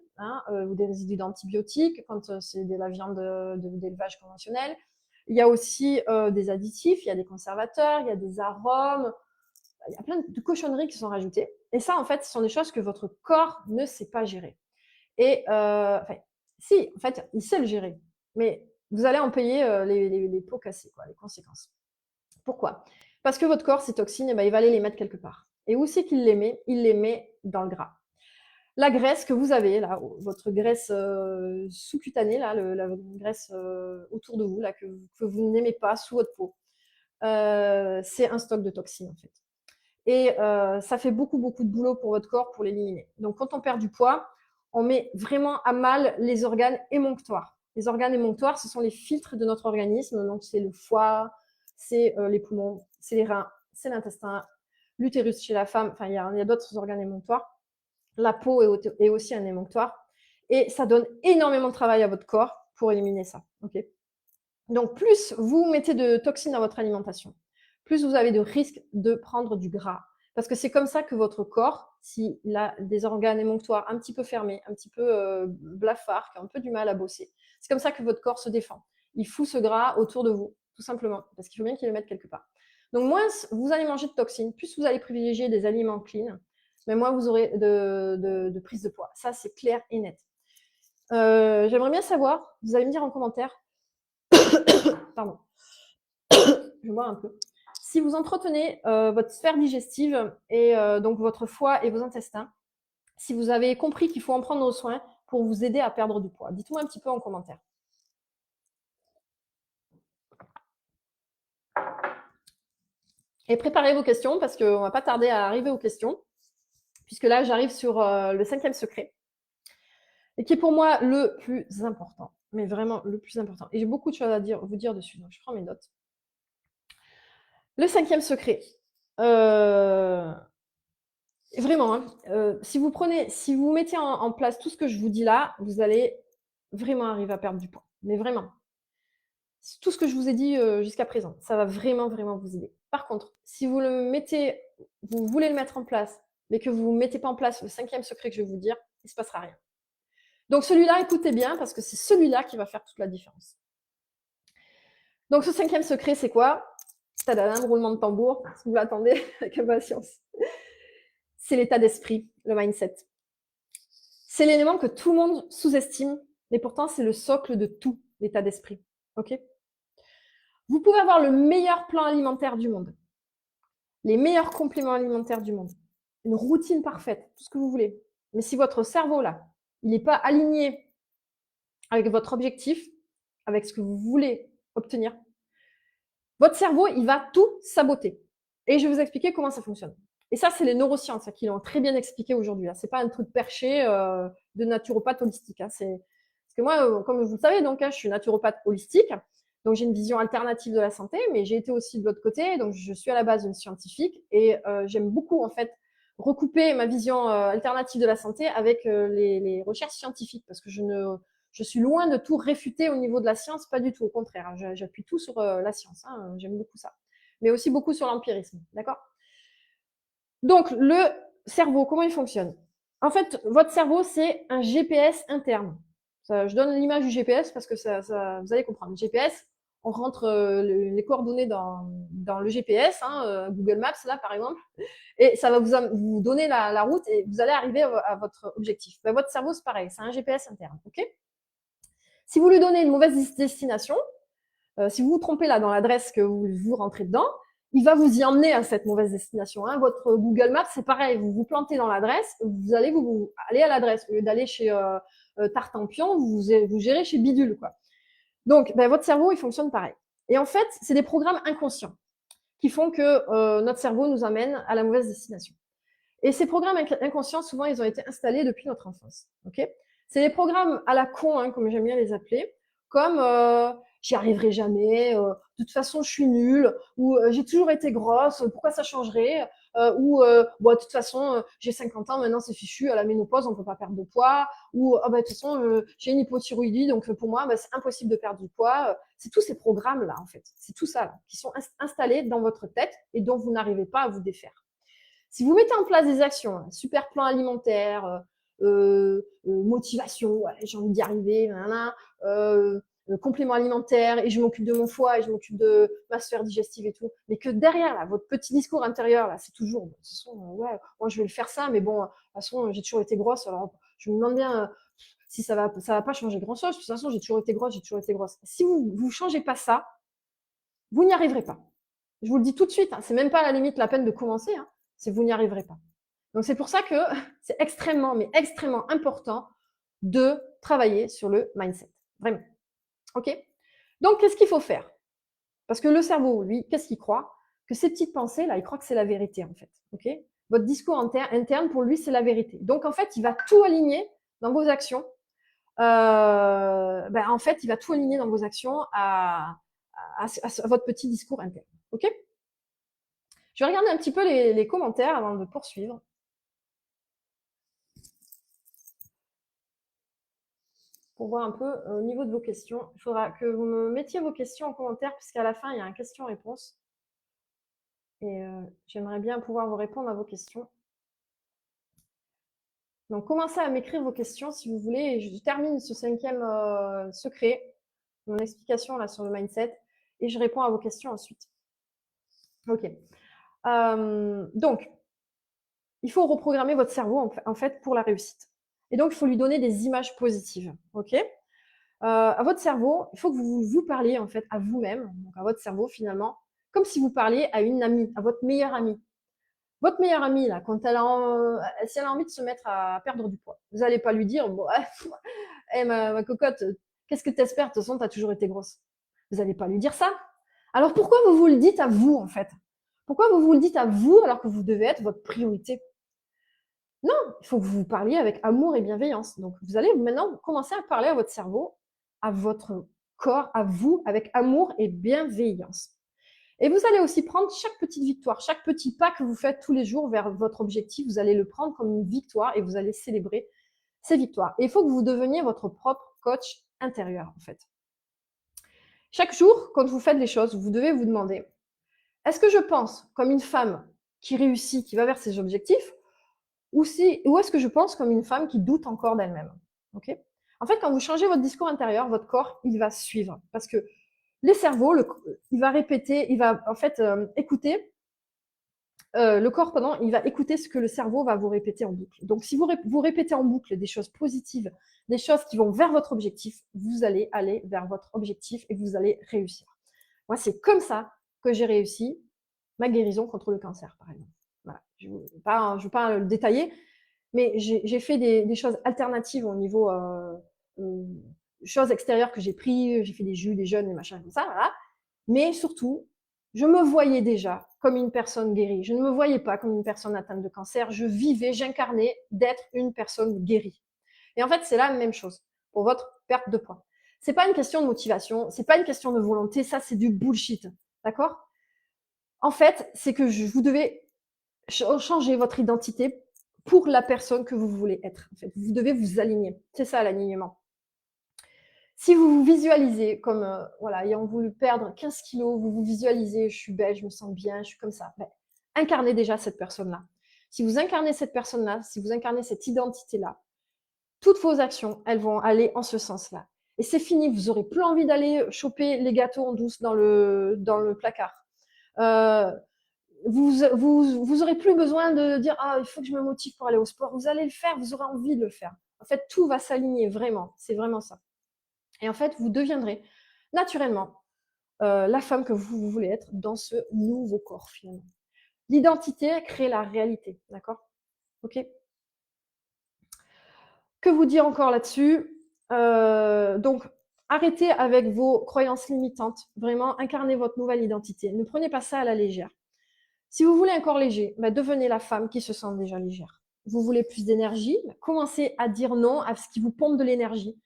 ou des résidus d'antibiotiques quand c'est de la viande d'élevage conventionnel. Il y a aussi des additifs, il y a des conservateurs, il y a des arômes, il y a plein de cochonneries qui sont rajoutées. Et ça, en fait, ce sont des choses que votre corps ne sait pas gérer. Et enfin, si, en fait, il sait le gérer, mais vous allez en payer les pots cassés, quoi, les conséquences. Pourquoi? Parce que votre corps, ces toxines, eh ben, il va aller les mettre quelque part. Et où c'est qu'il les met? Il les met dans le gras. La graisse que vous avez, là, votre graisse sous-cutanée, là, la graisse autour de vous, là, que vous n'aimez pas, sous votre peau, c'est un stock de toxines, en fait. Et ça fait beaucoup, beaucoup de boulot pour votre corps pour l'éliminer. Donc, quand on perd du poids, on met vraiment à mal les organes émonctoires. Les organes émonctoires, ce sont les filtres de notre organisme. Donc, c'est le foie, c'est les poumons, c'est les reins, c'est l'intestin, l'utérus chez la femme. Enfin, il y a d'autres organes émonctoires. La peau est aussi un émonctoire. Et ça donne énormément de travail à votre corps pour éliminer ça. Okay. Donc, plus vous mettez de toxines dans votre alimentation, plus vous avez de risques de prendre du gras. Parce que c'est comme ça que votre corps, s'il a des organes émonctoires un petit peu fermés, un petit peu blafards, qui ont un peu du mal à bosser, c'est comme ça que votre corps se défend. Il fout ce gras autour de vous, tout simplement, parce qu'il faut bien qu'il le mette quelque part. Donc, moins vous allez manger de toxines, plus vous allez privilégier des aliments clean, mais moins vous aurez de prise de poids. Ça, c'est clair et net. J'aimerais bien savoir, vous allez me dire en commentaire, pardon, je bois un peu. Si vous entretenez votre sphère digestive et donc votre foie et vos intestins, si vous avez compris qu'il faut en prendre soin pour vous aider à perdre du poids, dites-moi un petit peu en commentaire. Et préparez vos questions parce qu'on ne va pas tarder à arriver aux questions, puisque là j'arrive sur le 5e secret, et qui est pour moi le plus important, mais vraiment le plus important. Et j'ai beaucoup de choses à vous dire dessus, donc je prends mes notes. Le 5e secret. Vraiment, hein, si vous mettez en place tout ce que je vous dis là, vous allez vraiment arriver à perdre du poids. Mais vraiment. Tout ce que je vous ai dit jusqu'à présent, ça va vraiment, vraiment vous aider. Par contre, si vous voulez le mettre en place, mais que vous ne mettez pas en place le 5e secret que je vais vous dire, il ne se passera rien. Donc celui-là, écoutez bien, parce que c'est celui-là qui va faire toute la différence. Donc ce 5e secret, c'est quoi? Tadadam, roulement de tambour, si vous l'attendez avec impatience. C'est l'état d'esprit, le mindset. C'est l'élément que tout le monde sous-estime, mais pourtant c'est le socle de tout, l'état d'esprit. Ok? Vous pouvez avoir le meilleur plan alimentaire du monde, les meilleurs compléments alimentaires du monde, une routine parfaite, tout ce que vous voulez. Mais si votre cerveau, là, il n'est pas aligné avec votre objectif, avec ce que vous voulez obtenir, votre cerveau, il va tout saboter. Et je vais vous expliquer comment ça fonctionne. Et ça, c'est les neurosciences qui l'ont très bien expliqué aujourd'hui. Ce n'est pas un truc perché de naturopathe holistique. Parce que moi, comme vous le savez, donc, je suis naturopathe holistique. Donc, j'ai une vision alternative de la santé, mais j'ai été aussi de l'autre côté. Donc, je suis à la base une scientifique et j'aime beaucoup, en fait, recouper ma vision alternative de la santé avec les recherches scientifiques, parce que je suis loin de tout réfuter au niveau de la science, pas du tout, au contraire. J'appuie tout sur la science, hein, j'aime beaucoup ça. Mais aussi beaucoup sur l'empirisme, d'accord? Donc, le cerveau, comment il fonctionne? En fait, votre cerveau, c'est un GPS interne. Je donne l'image du GPS parce que vous allez comprendre. Le GPS, on rentre les coordonnées dans le GPS, hein, Google Maps, là, par exemple, et ça va vous donner la route et vous allez arriver à votre objectif. Ben, votre cerveau, c'est pareil, c'est un GPS interne. Ok. Si vous lui donnez une mauvaise destination, si vous vous trompez là dans l'adresse que vous rentrez dedans, il va vous y emmener à cette mauvaise destination. Hein. Votre Google Maps, c'est pareil, vous vous plantez dans l'adresse, vous allez aller à l'adresse. Au lieu d'aller chez Tartampion, vous gérez chez Bidule. Quoi. Donc, ben, votre cerveau, il fonctionne pareil. Et en fait, c'est des programmes inconscients qui font que notre cerveau nous amène à la mauvaise destination. Et ces programmes inconscients, souvent, ils ont été installés depuis notre enfance. Okay, c'est des programmes à la con, hein, comme j'aime bien les appeler, comme j'y arriverai jamais, de toute façon, je suis nulle, ou j'ai toujours été grosse, pourquoi ça changerait, ou bon, de toute façon, j'ai 50 ans, maintenant c'est fichu, à la ménopause, on peut pas perdre de poids, ou de toute façon, j'ai une hypothyroïdie, donc pour moi, c'est impossible de perdre du poids. C'est tous ces programmes-là, en fait, c'est tout ça, là, qui sont installés dans votre tête et dont vous n'arrivez pas à vous défaire. Si vous mettez en place des actions, un super plan alimentaire, motivation, ouais, j'ai envie d'y arriver, complément alimentaire, et je m'occupe de mon foie, et je m'occupe de ma sphère digestive et tout, mais que derrière, là, votre petit discours intérieur, là, c'est toujours, de toute façon, ouais, moi je vais le faire ça, mais bon, de toute façon, j'ai toujours été grosse, alors je me demande bien si ça va pas changer grand-chose, de toute façon, j'ai toujours été grosse, j'ai toujours été grosse. Si vous changez pas ça, vous n'y arriverez pas. Je vous le dis tout de suite, hein, c'est même pas à la limite la peine de commencer, hein, c'est vous n'y arriverez pas. Donc c'est pour ça que c'est extrêmement, mais extrêmement important de travailler sur le mindset. Vraiment. OK? Donc qu'est-ce qu'il faut faire? Parce que le cerveau, lui, qu'est-ce qu'il croit? Que ces petites pensées, là, il croit que c'est la vérité, en fait. OK? Votre discours interne, pour lui, c'est la vérité. Donc en fait, il va tout aligner dans vos actions. En fait, il va tout aligner dans vos actions à votre petit discours interne. OK? Je vais regarder un petit peu les commentaires avant de poursuivre. Pour voir un peu au niveau de vos questions. Il faudra que vous me mettiez vos questions en commentaire, puisqu'à la fin, il y a un question-réponse. Et j'aimerais bien pouvoir vous répondre à vos questions. Donc, commencez à m'écrire vos questions si vous voulez. Et je termine ce 5e secret, mon explication là sur le mindset, et je réponds à vos questions ensuite. Ok. Donc, il faut reprogrammer votre cerveau en fait pour la réussite. Et donc, il faut lui donner des images positives. Ok. À votre cerveau, il faut que vous parliez en fait à vous-même, donc à votre cerveau finalement, comme si vous parliez à une amie, à votre meilleure amie. Votre meilleure amie, là, quand si elle a envie de se mettre à perdre du poids, vous n'allez pas lui dire, bon, hey, ma cocotte, qu'est-ce que t'espères? De toute façon, t'as toujours été grosse. Vous n'allez pas lui dire ça. Alors pourquoi vous vous le dites à vous, en fait? Pourquoi vous vous le dites à vous alors que vous devez être votre priorité? Non, il faut que vous parliez avec amour et bienveillance. Donc, vous allez maintenant commencer à parler à votre cerveau, à votre corps, à vous, avec amour et bienveillance. Et vous allez aussi prendre chaque petite victoire, chaque petit pas que vous faites tous les jours vers votre objectif, vous allez le prendre comme une victoire et vous allez célébrer ces victoires. Et il faut que vous deveniez votre propre coach intérieur, en fait. Chaque jour, quand vous faites les choses, vous devez vous demander, est-ce que je pense comme une femme qui réussit, qui va vers ses objectifs, ou est-ce que je pense comme une femme qui doute encore d'elle-même? Okay, en fait, quand vous changez votre discours intérieur, votre corps, il va suivre. Parce que les cerveaux, il va répéter, il va en fait écouter, le corps, pardon, il va écouter ce que le cerveau va vous répéter en boucle. Donc, si vous répétez en boucle des choses positives, des choses qui vont vers votre objectif, vous allez aller vers votre objectif et vous allez réussir. Moi, c'est comme ça que j'ai réussi ma guérison contre le cancer, par exemple. Voilà. Je ne veux pas le détailler, mais j'ai fait des choses alternatives au niveau choses extérieures que j'ai pris, j'ai fait des jus, des jeûnes, des machins comme ça, voilà. Mais surtout, je me voyais déjà comme une personne guérie. Je ne me voyais pas comme une personne atteinte de cancer. Je vivais, j'incarnais d'être une personne guérie. Et en fait, c'est la même chose pour votre perte de poids. C'est pas une question de motivation, c'est pas une question de volonté, ça c'est du bullshit, d'accord? En fait, c'est que vous devez changez votre identité pour la personne que vous voulez être. En fait, vous devez vous aligner. C'est ça l'alignement. Si vous vous visualisez comme voilà, ayant voulu perdre 15 kilos, vous vous visualisez, je suis belle, je me sens bien, je suis comme ça. Ben, incarnez déjà cette personne-là. Si vous incarnez cette personne-là, si vous incarnez cette identité-là, toutes vos actions, elles vont aller en ce sens-là. Et c'est fini, vous aurez plus envie d'aller choper les gâteaux en douce dans le placard. Euh, vous aurez plus besoin de dire ah il faut que je me motive pour aller au sport. Vous allez le faire, vous aurez envie de le faire. En fait, tout va s'aligner vraiment. C'est vraiment ça. Et en fait, vous deviendrez naturellement la femme que vous voulez être dans ce nouveau corps finalement. L'identité crée la réalité, d'accord? Ok. Que vous dire encore là-dessus? Donc, arrêtez avec vos croyances limitantes. Vraiment, incarnez votre nouvelle identité. Ne prenez pas ça à la légère. Si vous voulez un corps léger, bah, devenez la femme qui se sent déjà légère. Vous voulez plus d'énergie, bah, commencez à dire non à ce qui vous pompe de l'énergie.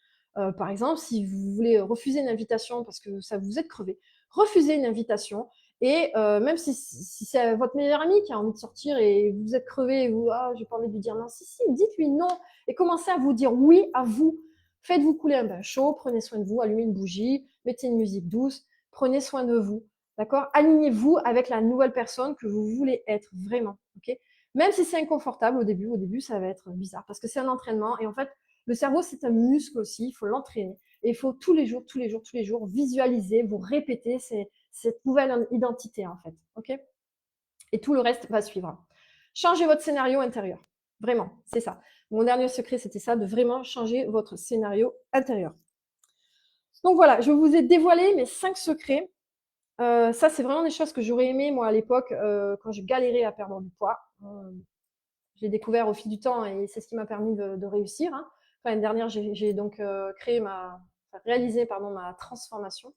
Par exemple, si vous voulez refuser une invitation parce que ça vous êtes crevé, refusez une invitation. Et même si c'est votre meilleur ami qui a envie de sortir et vous êtes crevé et vous, ah, j'ai pas envie de lui dire non, si, dites-lui non et commencez à vous dire oui à vous. Faites-vous couler un bain chaud, prenez soin de vous, allumez une bougie, mettez une musique douce, prenez soin de vous. D'accord? Alignez-vous avec la nouvelle personne que vous voulez être vraiment. Ok? Même si c'est inconfortable au début, ça va être bizarre parce que c'est un entraînement et en fait, le cerveau, c'est un muscle aussi, il faut l'entraîner. Et il faut tous les jours visualiser, vous répéter cette nouvelle identité en fait. Ok? Et tout le reste va suivre. Changez votre scénario intérieur. Vraiment, c'est ça. Mon dernier secret, c'était ça, de vraiment changer votre scénario intérieur. Donc voilà, je vous ai dévoilé mes 5 secrets. Ça, c'est vraiment des choses que j'aurais aimé, moi, à l'époque, quand je galérais à perdre du poids. J'ai découvert au fil du temps et c'est ce qui m'a permis de réussir. Hein. Enfin, l'année dernière, j'ai donc réalisé ma transformation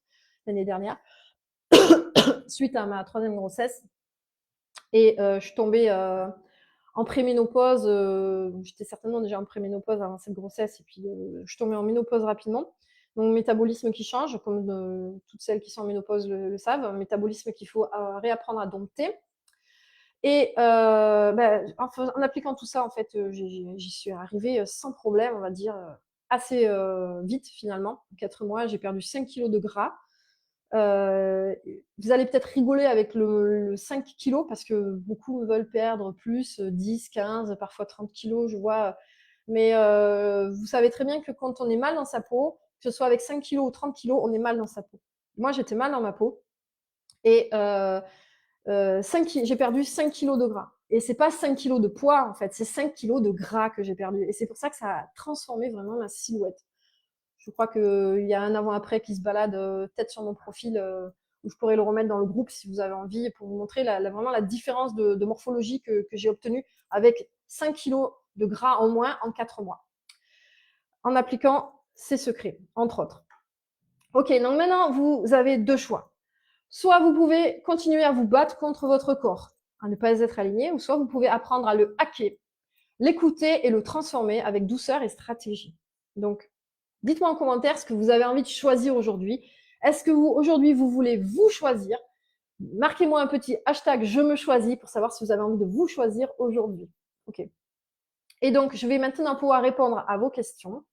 l'année dernière suite à ma 3e grossesse. Et je suis tombée en préménopause. J'étais certainement déjà en préménopause avant cette grossesse et puis je suis tombée en ménopause rapidement. Donc, métabolisme qui change, comme toutes celles qui sont en ménopause le savent, un métabolisme qu'il faut réapprendre à dompter. Et en appliquant tout ça, en fait, j'y suis arrivée sans problème, on va dire, assez vite finalement. En 4 mois, j'ai perdu 5 kilos de gras. Vous allez peut-être rigoler avec le 5 kilos parce que beaucoup me veulent perdre plus, 10, 15, parfois 30 kilos, je vois. Mais vous savez très bien que quand on est mal dans sa peau, que ce soit avec 5 kilos ou 30 kilos, on est mal dans sa peau. Moi, j'étais mal dans ma peau et j'ai perdu 5 kilos de gras. Et c'est pas 5 kilos de poids, en fait, c'est 5 kilos de gras que j'ai perdu. Et c'est pour ça que ça a transformé vraiment ma silhouette. Je crois qu'il y a un avant-après qui se balade peut-être sur mon profil, où je pourrais le remettre dans le groupe si vous avez envie, pour vous montrer vraiment la différence de morphologie que j'ai obtenue avec 5 kilos de gras en moins en 4 mois, en appliquant ces secrets, entre autres. Ok, donc maintenant, vous avez 2 choix. Soit vous pouvez continuer à vous battre contre votre corps, à ne pas être aligné, ou soit vous pouvez apprendre à le hacker, l'écouter et le transformer avec douceur et stratégie. Donc, dites-moi en commentaire ce que vous avez envie de choisir aujourd'hui. Est-ce que aujourd'hui, vous voulez vous choisir? Marquez-moi un petit hashtag je me choisis pour savoir si vous avez envie de vous choisir aujourd'hui. Ok. Et donc, je vais maintenant pouvoir répondre à vos questions.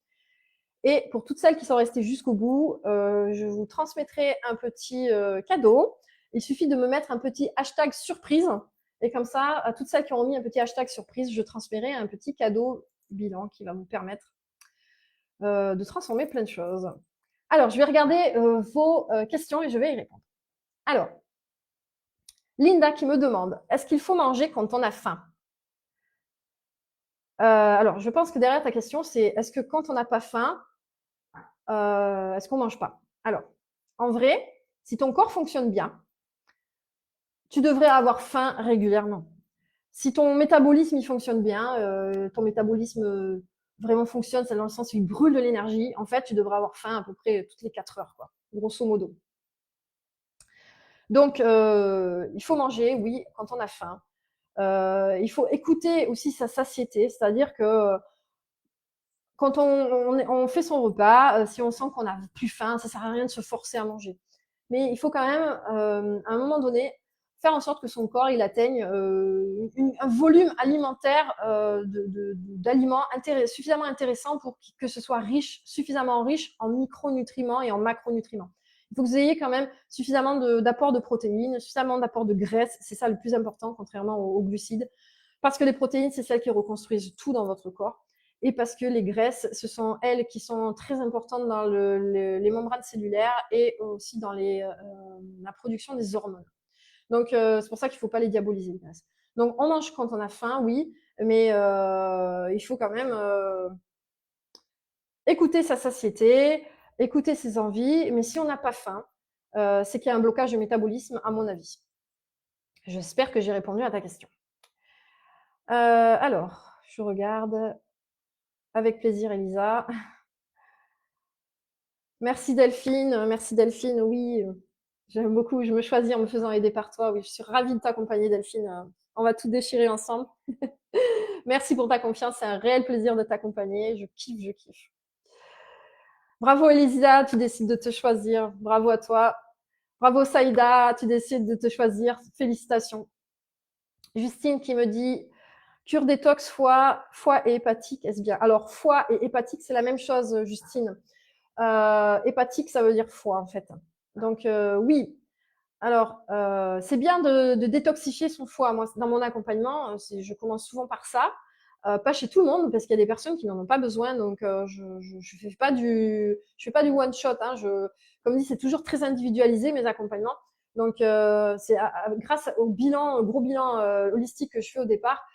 Et pour toutes celles qui sont restées jusqu'au bout, je vous transmettrai un petit cadeau. Il suffit de me mettre un petit hashtag surprise. Et comme ça, à toutes celles qui ont mis un petit hashtag surprise, je transférerai un petit cadeau bilan qui va vous permettre de transformer plein de choses. Alors, je vais regarder vos questions et je vais y répondre. Alors, Linda qui me demande, est-ce qu'il faut manger quand on a faim? Alors, je pense que derrière ta question, c'est est-ce que quand on n'a pas faim, est-ce qu'on mange pas? Alors, en vrai, si ton corps fonctionne bien, tu devrais avoir faim régulièrement. Si ton métabolisme il fonctionne bien, ton métabolisme vraiment fonctionne, c'est dans le sens où il brûle de l'énergie, en fait, tu devrais avoir faim à peu près toutes les 4 heures, quoi, grosso modo. Donc, il faut manger, oui, quand on a faim. Il faut écouter aussi sa satiété, c'est-à-dire que quand on fait son repas, si on sent qu'on n'a plus faim, ça sert à rien de se forcer à manger. Mais il faut quand même, à un moment donné, faire en sorte que son corps il atteigne un volume alimentaire d'aliments suffisamment intéressant pour que ce soit riche, suffisamment riche en micronutriments et en macronutriments. Il faut que vous ayez quand même suffisamment d'apport de protéines, suffisamment d'apport de graisse, c'est ça le plus important, contrairement aux glucides, parce que les protéines, c'est celles qui reconstruisent tout dans votre corps, et parce que les graisses, ce sont elles qui sont très importantes dans les membranes cellulaires et aussi dans la production des hormones. Donc, c'est pour ça qu'il ne faut pas les diaboliser, les graisses. Donc, on mange quand on a faim, oui, mais il faut quand même écouter sa satiété, écouter ses envies. Mais si on n'a pas faim, c'est qu'il y a un blocage de métabolisme, à mon avis. J'espère que j'ai répondu à ta question. Alors, je regarde. Avec plaisir, Elisa. Merci Delphine, oui, j'aime beaucoup, je me choisis en me faisant aider par toi, oui, je suis ravie de t'accompagner Delphine, on va tout déchirer ensemble. Merci pour ta confiance, c'est un réel plaisir de t'accompagner, je kiffe, je kiffe. Bravo Elisa, tu décides de te choisir, bravo à toi. Bravo Saïda, tu décides de te choisir, félicitations. Justine qui me dit cure détox foie et hépatique, est-ce bien? Alors foie et hépatique, c'est la même chose Justine. Hépatique, ça veut dire foie en fait. Donc oui. Alors c'est bien de détoxifier son foie. Moi, dans mon accompagnement, je commence souvent par ça. Pas chez tout le monde parce qu'il y a des personnes qui n'en ont pas besoin. Donc je fais pas du one shot. Hein. Comme dit, c'est toujours très individualisé mes accompagnements. Donc c'est grâce au gros bilan holistique que je fais au départ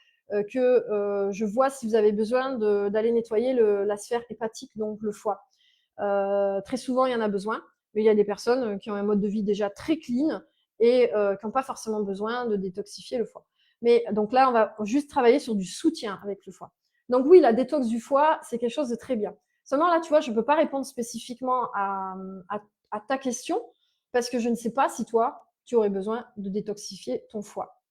que je vois si vous avez besoin d'aller nettoyer la sphère hépatique, donc le foie. Très souvent, il y en a besoin, mais il y a des personnes qui ont un mode de vie déjà très clean et qui n'ont pas forcément besoin de détoxifier le foie. Mais donc là, on va juste travailler sur du soutien avec le foie. Donc oui, la détox du foie, c'est quelque chose de très bien. Seulement là, tu vois, je ne peux pas répondre spécifiquement à ta question parce que je ne sais pas si toi, tu aurais besoin de détoxifier ton foie.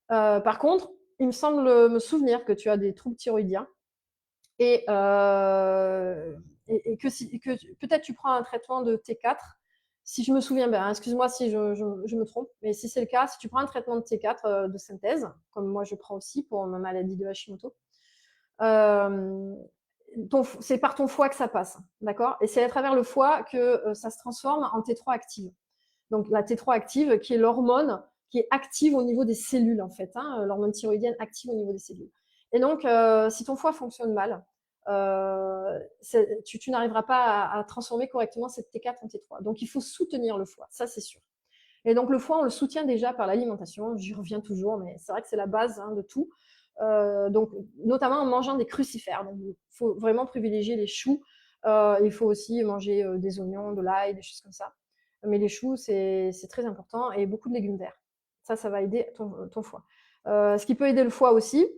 Par contre, il me semble me souvenir que tu as des troubles thyroïdiens et, que peut-être tu prends un traitement de T4, si je me souviens bien, hein, excuse-moi si je me trompe, mais si c'est le cas, si tu prends un traitement de T4 de synthèse, comme moi je prends aussi pour ma maladie de Hashimoto, euh, c'est par ton foie que ça passe, d'accord? Et c'est à travers le foie que ça se transforme en T3 active. Donc la T3 active, qui est l'hormone qui est active au niveau des cellules, en fait, hein, l'hormone thyroïdienne active au niveau des cellules. Et donc, si ton foie fonctionne mal, tu n'arriveras pas à transformer correctement cette T4 en T3. Donc, il faut soutenir le foie, ça c'est sûr. Et donc, le foie, on le soutient déjà par l'alimentation, j'y reviens toujours, mais c'est vrai que c'est la base hein, de tout. Donc, notamment en mangeant des crucifères. Donc, il faut vraiment privilégier les choux. Il faut aussi manger des oignons, de l'ail, des choses comme ça. Mais les choux, c'est très important et beaucoup de légumes verts. Ça va aider ton foie. Ce qui peut aider le foie aussi,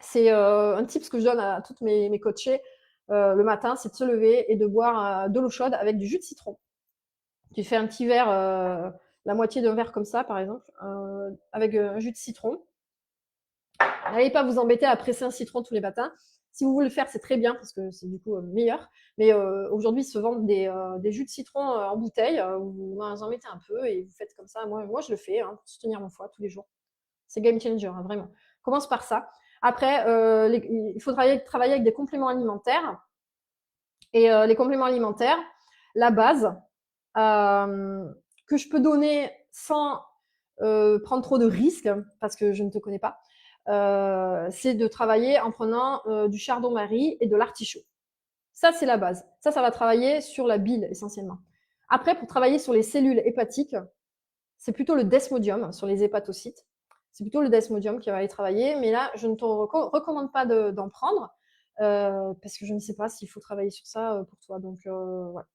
c'est un tip que je donne à toutes mes coachées le matin, c'est de se lever et de boire de l'eau chaude avec du jus de citron. Tu fais un petit verre, la moitié d'un verre comme ça, par exemple, avec un jus de citron. N'allez pas vous embêter à presser un citron tous les matins. Si vous voulez le faire, c'est très bien parce que c'est du coup meilleur. Mais aujourd'hui, ils se vendent des jus de citron en bouteille. Vous en mettez un peu et vous faites comme ça. Moi je le fais hein, pour soutenir mon foie tous les jours. C'est game changer, hein, vraiment. Commence par ça. Après, il faut travailler avec des compléments alimentaires. Et les compléments alimentaires, la base, que je peux donner sans prendre trop de risques, parce que je ne te connais pas, c'est de travailler en prenant du chardon-marie et de l'artichaut. Ça, c'est la base. Ça va travailler sur la bile essentiellement. Après, pour travailler sur les cellules hépatiques, c'est plutôt le desmodium, sur les hépatocytes. C'est plutôt le desmodium qui va aller travailler, mais là, je ne te recommande pas d'en prendre parce que je ne sais pas s'il faut travailler sur ça pour toi. Donc, voilà.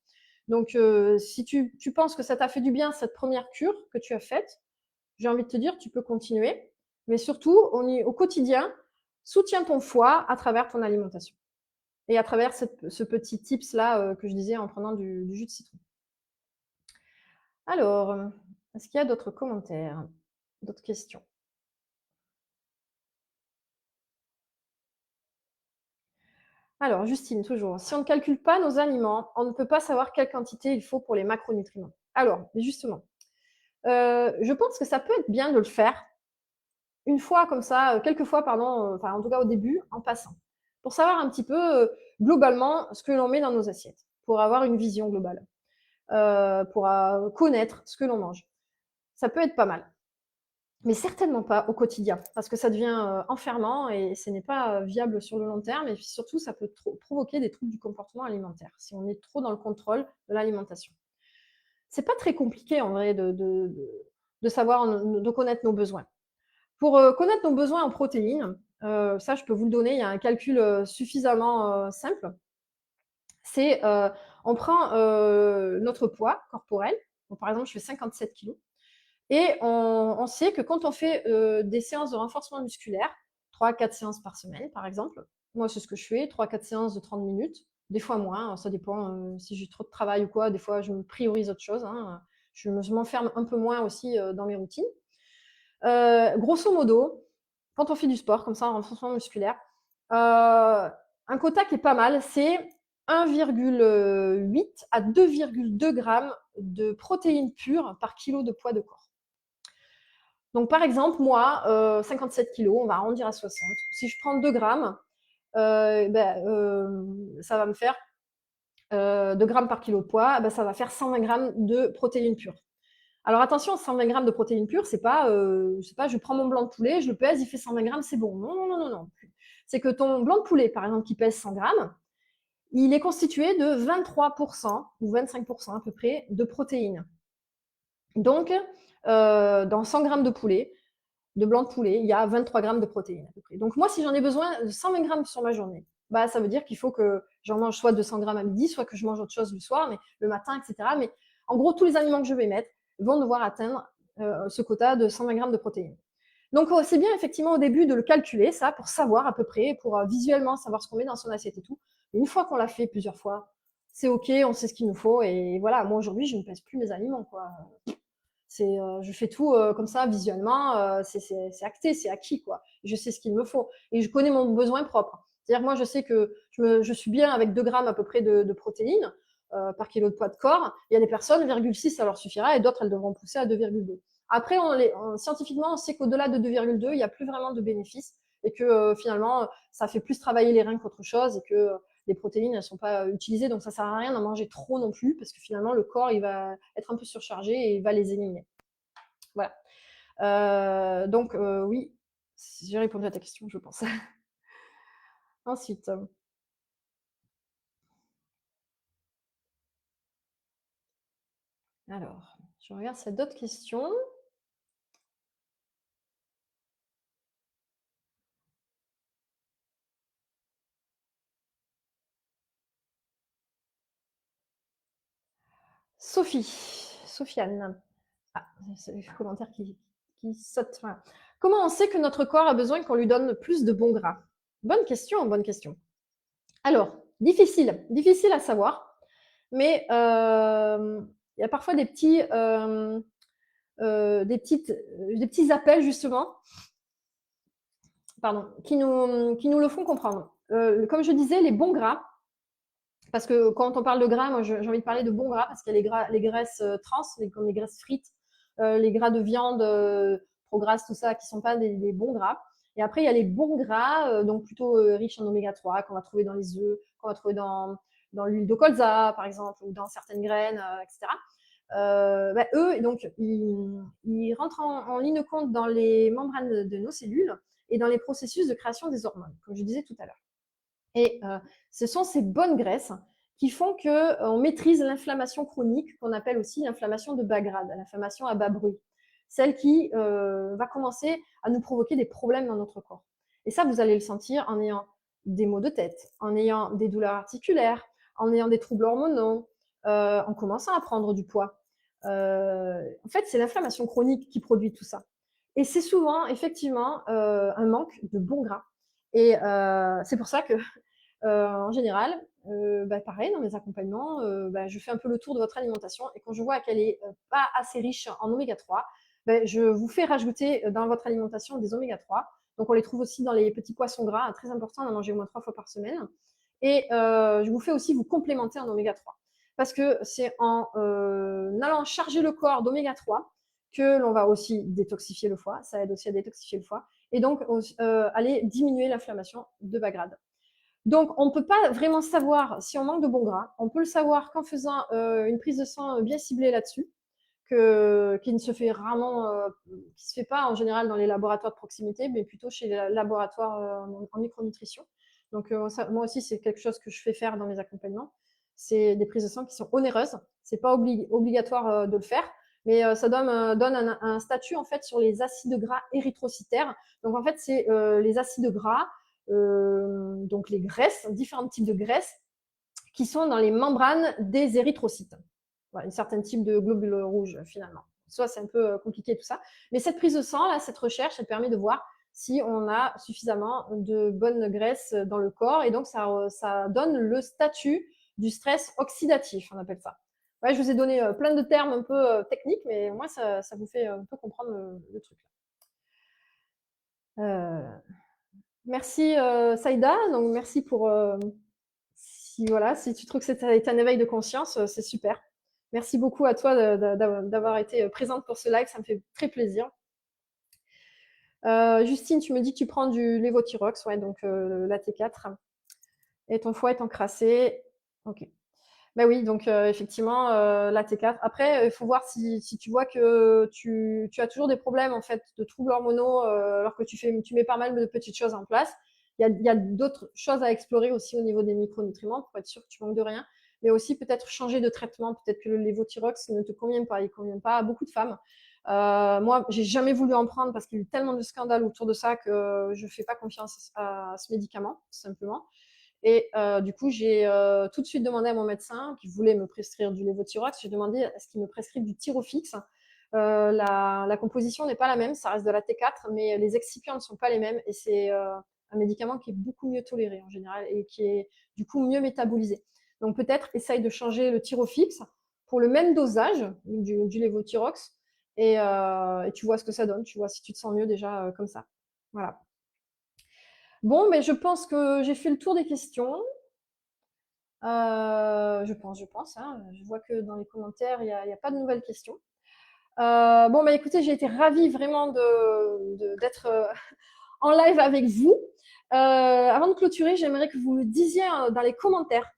Donc, si tu penses que ça t'a fait du bien, cette première cure que tu as faite, j'ai envie de te dire, tu peux continuer. Mais surtout, au quotidien, soutiens ton foie à travers ton alimentation. Et à travers ce petit tips-là que je disais en prenant du jus de citron. Alors, est-ce qu'il y a d'autres commentaires, d'autres questions? Alors, Justine, toujours. Si on ne calcule pas nos aliments, on ne peut pas savoir quelle quantité il faut pour les macronutriments. Alors, justement, Je pense que ça peut être bien de le faire une fois comme ça, quelques fois pardon, enfin en tout cas au début, en passant. Pour savoir un petit peu, globalement ce que l'on met dans nos assiettes, pour avoir une vision globale, pour, connaître ce que l'on mange. Ça peut être pas mal, mais certainement pas au quotidien parce que ça devient, enfermant et ce n'est pas, viable sur le long terme et puis surtout ça peut provoquer des troubles du comportement alimentaire, si on est trop dans le contrôle de l'alimentation. C'est pas très compliqué en vrai de savoir, de connaître nos besoins. Pour connaître nos besoins en protéines, ça je peux vous le donner, il y a un calcul suffisamment simple. C'est on prend notre poids corporel. Donc, par exemple, je fais 57 kilos. Et on sait que quand on fait des séances de renforcement musculaire, 3 à 4 séances par semaine, par exemple, moi c'est ce que je fais, 3 à 4 séances de 30 minutes, des fois moins, ça dépend si j'ai trop de travail ou quoi, des fois je me priorise autre chose, hein. Je m'enferme un peu moins aussi dans mes routines. Grosso modo, quand on fait du sport comme ça, en renforcement musculaire, un quota qui est pas mal, c'est 1,8 à 2,2 grammes de protéines pures par kilo de poids de corps. Donc par exemple, moi, 57 kilos, on va arrondir à 60. Si je prends 2 grammes, ça va me faire 2 grammes par kilo de poids, ça va faire 120 grammes de protéines pures. Alors attention, 120 grammes de protéines pures, c'est pas, je prends mon blanc de poulet, je le pèse, il fait 120 grammes, c'est bon. Non, non, non, non, non. C'est que ton blanc de poulet, par exemple, qui pèse 100 grammes, il est constitué de 23% ou 25% à peu près de protéines. Donc, dans 100 grammes de poulet, de blanc de poulet, il y a 23 grammes de protéines à peu près. Donc moi, si j'en ai besoin de 120 grammes sur ma journée, ça veut dire qu'il faut que j'en mange soit 200 grammes à midi, soit que je mange autre chose le soir, mais le matin, etc. Mais en gros, tous les aliments que je vais mettre vont devoir atteindre ce quota de 120 grammes de protéines. Donc c'est bien effectivement au début de le calculer, ça, pour savoir à peu près, pour visuellement savoir ce qu'on met dans son assiette et tout. Et une fois qu'on l'a fait plusieurs fois, c'est ok, on sait ce qu'il nous faut. Et voilà, moi aujourd'hui, je ne pèse plus mes aliments, quoi. Je fais tout comme ça visuellement, c'est acté, c'est acquis quoi. Je sais ce qu'il me faut et je connais mon besoin propre. C'est-à-dire moi je sais que je suis bien avec 2 grammes à peu près de protéines par kilo de poids de corps. Il y a des personnes 0,6 ça leur suffira et d'autres elles devront pousser à 2,2. Après scientifiquement on sait qu'au-delà de 2,2 il n'y a plus vraiment de bénéfices et que finalement ça fait plus travailler les reins qu'autre chose et que les protéines elles sont pas utilisées donc ça sert à rien d'en manger trop non plus parce que finalement le corps il va être un peu surchargé et il va les éliminer. Voilà. Donc oui, j'ai répondu à ta question, je pense. Ensuite, alors, je regarde s'il y a d'autres questions. Sofiane. Ah, c'est le commentaire qui saute. Voilà. Comment on sait que notre corps a besoin qu'on lui donne plus de bons gras? Bonne question, bonne question. Alors, difficile à savoir, mais il y a parfois des petits appels justement, pardon, qui nous le font comprendre. Comme je disais, les bons gras, parce que quand on parle de gras, moi j'ai envie de parler de bons gras, parce qu'il y a les graisses trans, comme les graisses frites, les gras de viande trop grasses, tout ça, qui ne sont pas des bons gras. Et après, il y a les bons gras, donc plutôt riches en oméga 3, qu'on va trouver dans les œufs, qu'on va trouver dans l'huile de colza, par exemple, ou dans certaines graines, etc. Eux, donc, ils rentrent en ligne de compte dans les membranes de nos cellules et dans les processus de création des hormones, comme je disais tout à l'heure. Et ce sont ces bonnes graisses qui font qu'on maîtrise l'inflammation chronique, qu'on appelle aussi l'inflammation de bas grade, l'inflammation à bas bruit, celle qui va commencer à nous provoquer des problèmes dans notre corps. Et ça, vous allez le sentir en ayant des maux de tête, en ayant des douleurs articulaires, en ayant des troubles hormonaux, en commençant à prendre du poids. En fait, c'est l'inflammation chronique qui produit tout ça. Et c'est souvent, effectivement, un manque de bons gras. Et c'est pour ça que, en général, pareil, dans mes accompagnements, je fais un peu le tour de votre alimentation et quand je vois qu'elle est pas assez riche en oméga 3, je vous fais rajouter dans votre alimentation des oméga 3. Donc, on les trouve aussi dans les petits poissons gras, très important d'en manger au moins 3 fois par semaine. Et je vous fais aussi vous complémenter en oméga 3. Parce que c'est en allant charger le corps d'oméga 3 que l'on va aussi détoxifier le foie, ça aide aussi à détoxifier le foie, et donc aller diminuer l'inflammation de bas grade. Donc, on ne peut pas vraiment savoir si on manque de bons gras. On peut le savoir qu'en faisant une prise de sang bien ciblée là-dessus, qui ne se fait rarement, qui se fait pas en général dans les laboratoires de proximité, mais plutôt chez les laboratoires en micronutrition. Donc, moi aussi, c'est quelque chose que je fais faire dans mes accompagnements. C'est des prises de sang qui sont onéreuses. C'est pas obligatoire de le faire, mais ça donne un statut en fait sur les acides gras érythrocytaires. Donc, en fait, c'est les acides gras, donc les graisses, différents types de graisses qui sont dans les membranes des érythrocytes. Voilà, un certain type de globules rouges finalement. Soit c'est un peu compliqué tout ça. Mais cette prise de sang, là, cette recherche, elle permet de voir si on a suffisamment de bonnes graisses dans le corps. Et donc, ça donne le statut du stress oxydatif, on appelle ça. Ouais, je vous ai donné plein de termes un peu techniques, mais moi, ça vous fait un peu comprendre le truc. Merci Saïda, donc merci pour si tu trouves que c'est un éveil de conscience, c'est super. Merci beaucoup à toi d'avoir été présente pour ce live, ça me fait très plaisir. Justine, tu me dis que tu prends du lévothyrox, ouais, donc la T4, et ton foie est encrassé. Ok. Ben oui, donc effectivement, la T4. Après, il faut voir si tu vois que tu as toujours des problèmes en fait de troubles hormonaux alors que tu mets pas mal de petites choses en place. Il y a d'autres choses à explorer aussi au niveau des micronutriments pour être sûr que tu manques de rien, mais aussi peut-être changer de traitement. Peut-être que le lévothyrox ne te convient pas, il convient pas à beaucoup de femmes. Moi, j'ai jamais voulu en prendre parce qu'il y a eu tellement de scandales autour de ça que je fais pas confiance à ce médicament, tout simplement. Et du coup, j'ai tout de suite demandé à mon médecin qui voulait me prescrire du lévothyrox. J'ai demandé est-ce qu'il me prescrit du Tirofix. La composition n'est pas la même, ça reste de la T4, mais les excipients ne sont pas les mêmes et c'est un médicament qui est beaucoup mieux toléré en général et qui est du coup mieux métabolisé. Donc peut-être essaye de changer le Tirofix pour le même dosage du lévothyrox et tu vois ce que ça donne. Tu vois si tu te sens mieux déjà comme ça. Voilà. Bon, mais je pense que j'ai fait le tour des questions. Je pense. Hein. Je vois que dans les commentaires, il n'y a pas de nouvelles questions. Bon, bah écoutez, j'ai été ravie vraiment d'être en live avec vous. Avant de clôturer, j'aimerais que vous me disiez dans les commentaires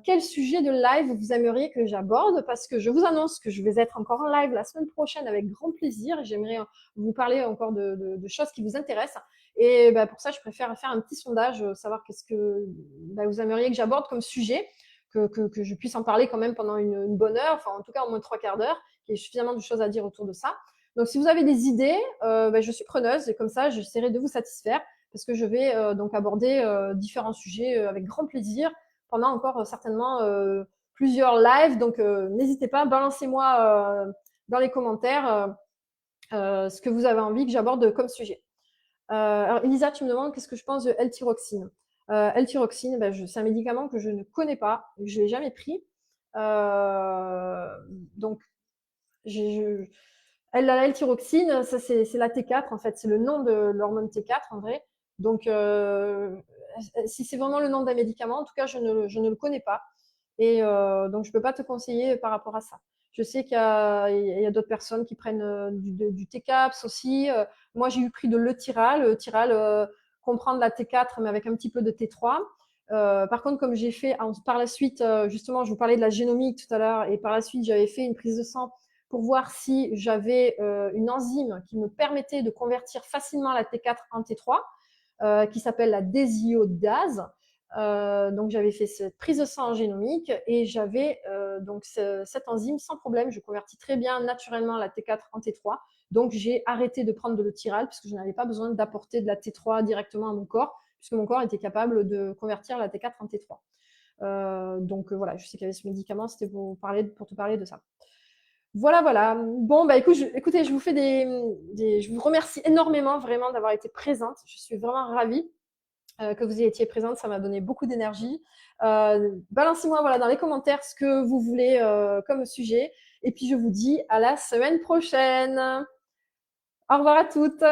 quel sujet de live vous aimeriez que j'aborde, parce que je vous annonce que je vais être encore en live la semaine prochaine avec grand plaisir. J'aimerais vous parler encore de choses qui vous intéressent. Et bah, pour ça, je préfère faire un petit sondage, savoir qu'est-ce que bah, vous aimeriez que j'aborde comme sujet, que je puisse en parler quand même pendant une bonne heure, enfin en tout cas au moins 3/4 d'heure, qu'il y ait suffisamment de choses à dire autour de ça. Donc si vous avez des idées, bah, je suis preneuse et comme ça, j'essaierai de vous satisfaire parce que je vais donc aborder différents sujets avec grand plaisir pendant encore certainement plusieurs lives. Donc n'hésitez pas, balancez-moi dans les commentaires ce que vous avez envie que j'aborde comme sujet. Alors Elisa, tu me demandes qu'est-ce que je pense de L-tyroxine. L-tyroxine, ben, c'est un médicament que je ne connais pas, que je l'ai jamais pris. Donc la L-tyroxine, ça c'est la T4 en fait, c'est le nom de l'hormone T4 en vrai. Donc si c'est vraiment le nom d'un médicament, en tout cas je ne le connais pas. Et donc je peux pas te conseiller par rapport à ça. Je sais qu'il y a d'autres personnes qui prennent du T-Caps aussi. Moi j'ai eu pris de l'Euthyral. L'Euthyral comprend de la T4 mais avec un petit peu de T3. Par contre, comme j'ai fait par la suite, justement, je vous parlais de la génomique tout à l'heure, et par la suite, j'avais fait une prise de sang pour voir si j'avais une enzyme qui me permettait de convertir facilement la T4 en T3, qui s'appelle la désiodase. Donc j'avais fait cette prise de sang en génomique et j'avais donc cette enzyme sans problème. Je convertis très bien naturellement la T4 en T3. Donc j'ai arrêté de prendre de l'Euthyral puisque je n'avais pas besoin d'apporter de la T3 directement à mon corps, puisque mon corps était capable de convertir la T4 en T3. Donc voilà, je sais qu'il y avait ce médicament, c'était pour te parler de ça. Voilà, voilà. Bon, bah écoutez, je vous remercie énormément vraiment d'avoir été présente. Je suis vraiment ravie que vous y étiez présente, ça m'a donné beaucoup d'énergie. Balancez-moi voilà, dans les commentaires ce que vous voulez comme sujet. Et puis je vous dis à la semaine prochaine. Au revoir à toutes.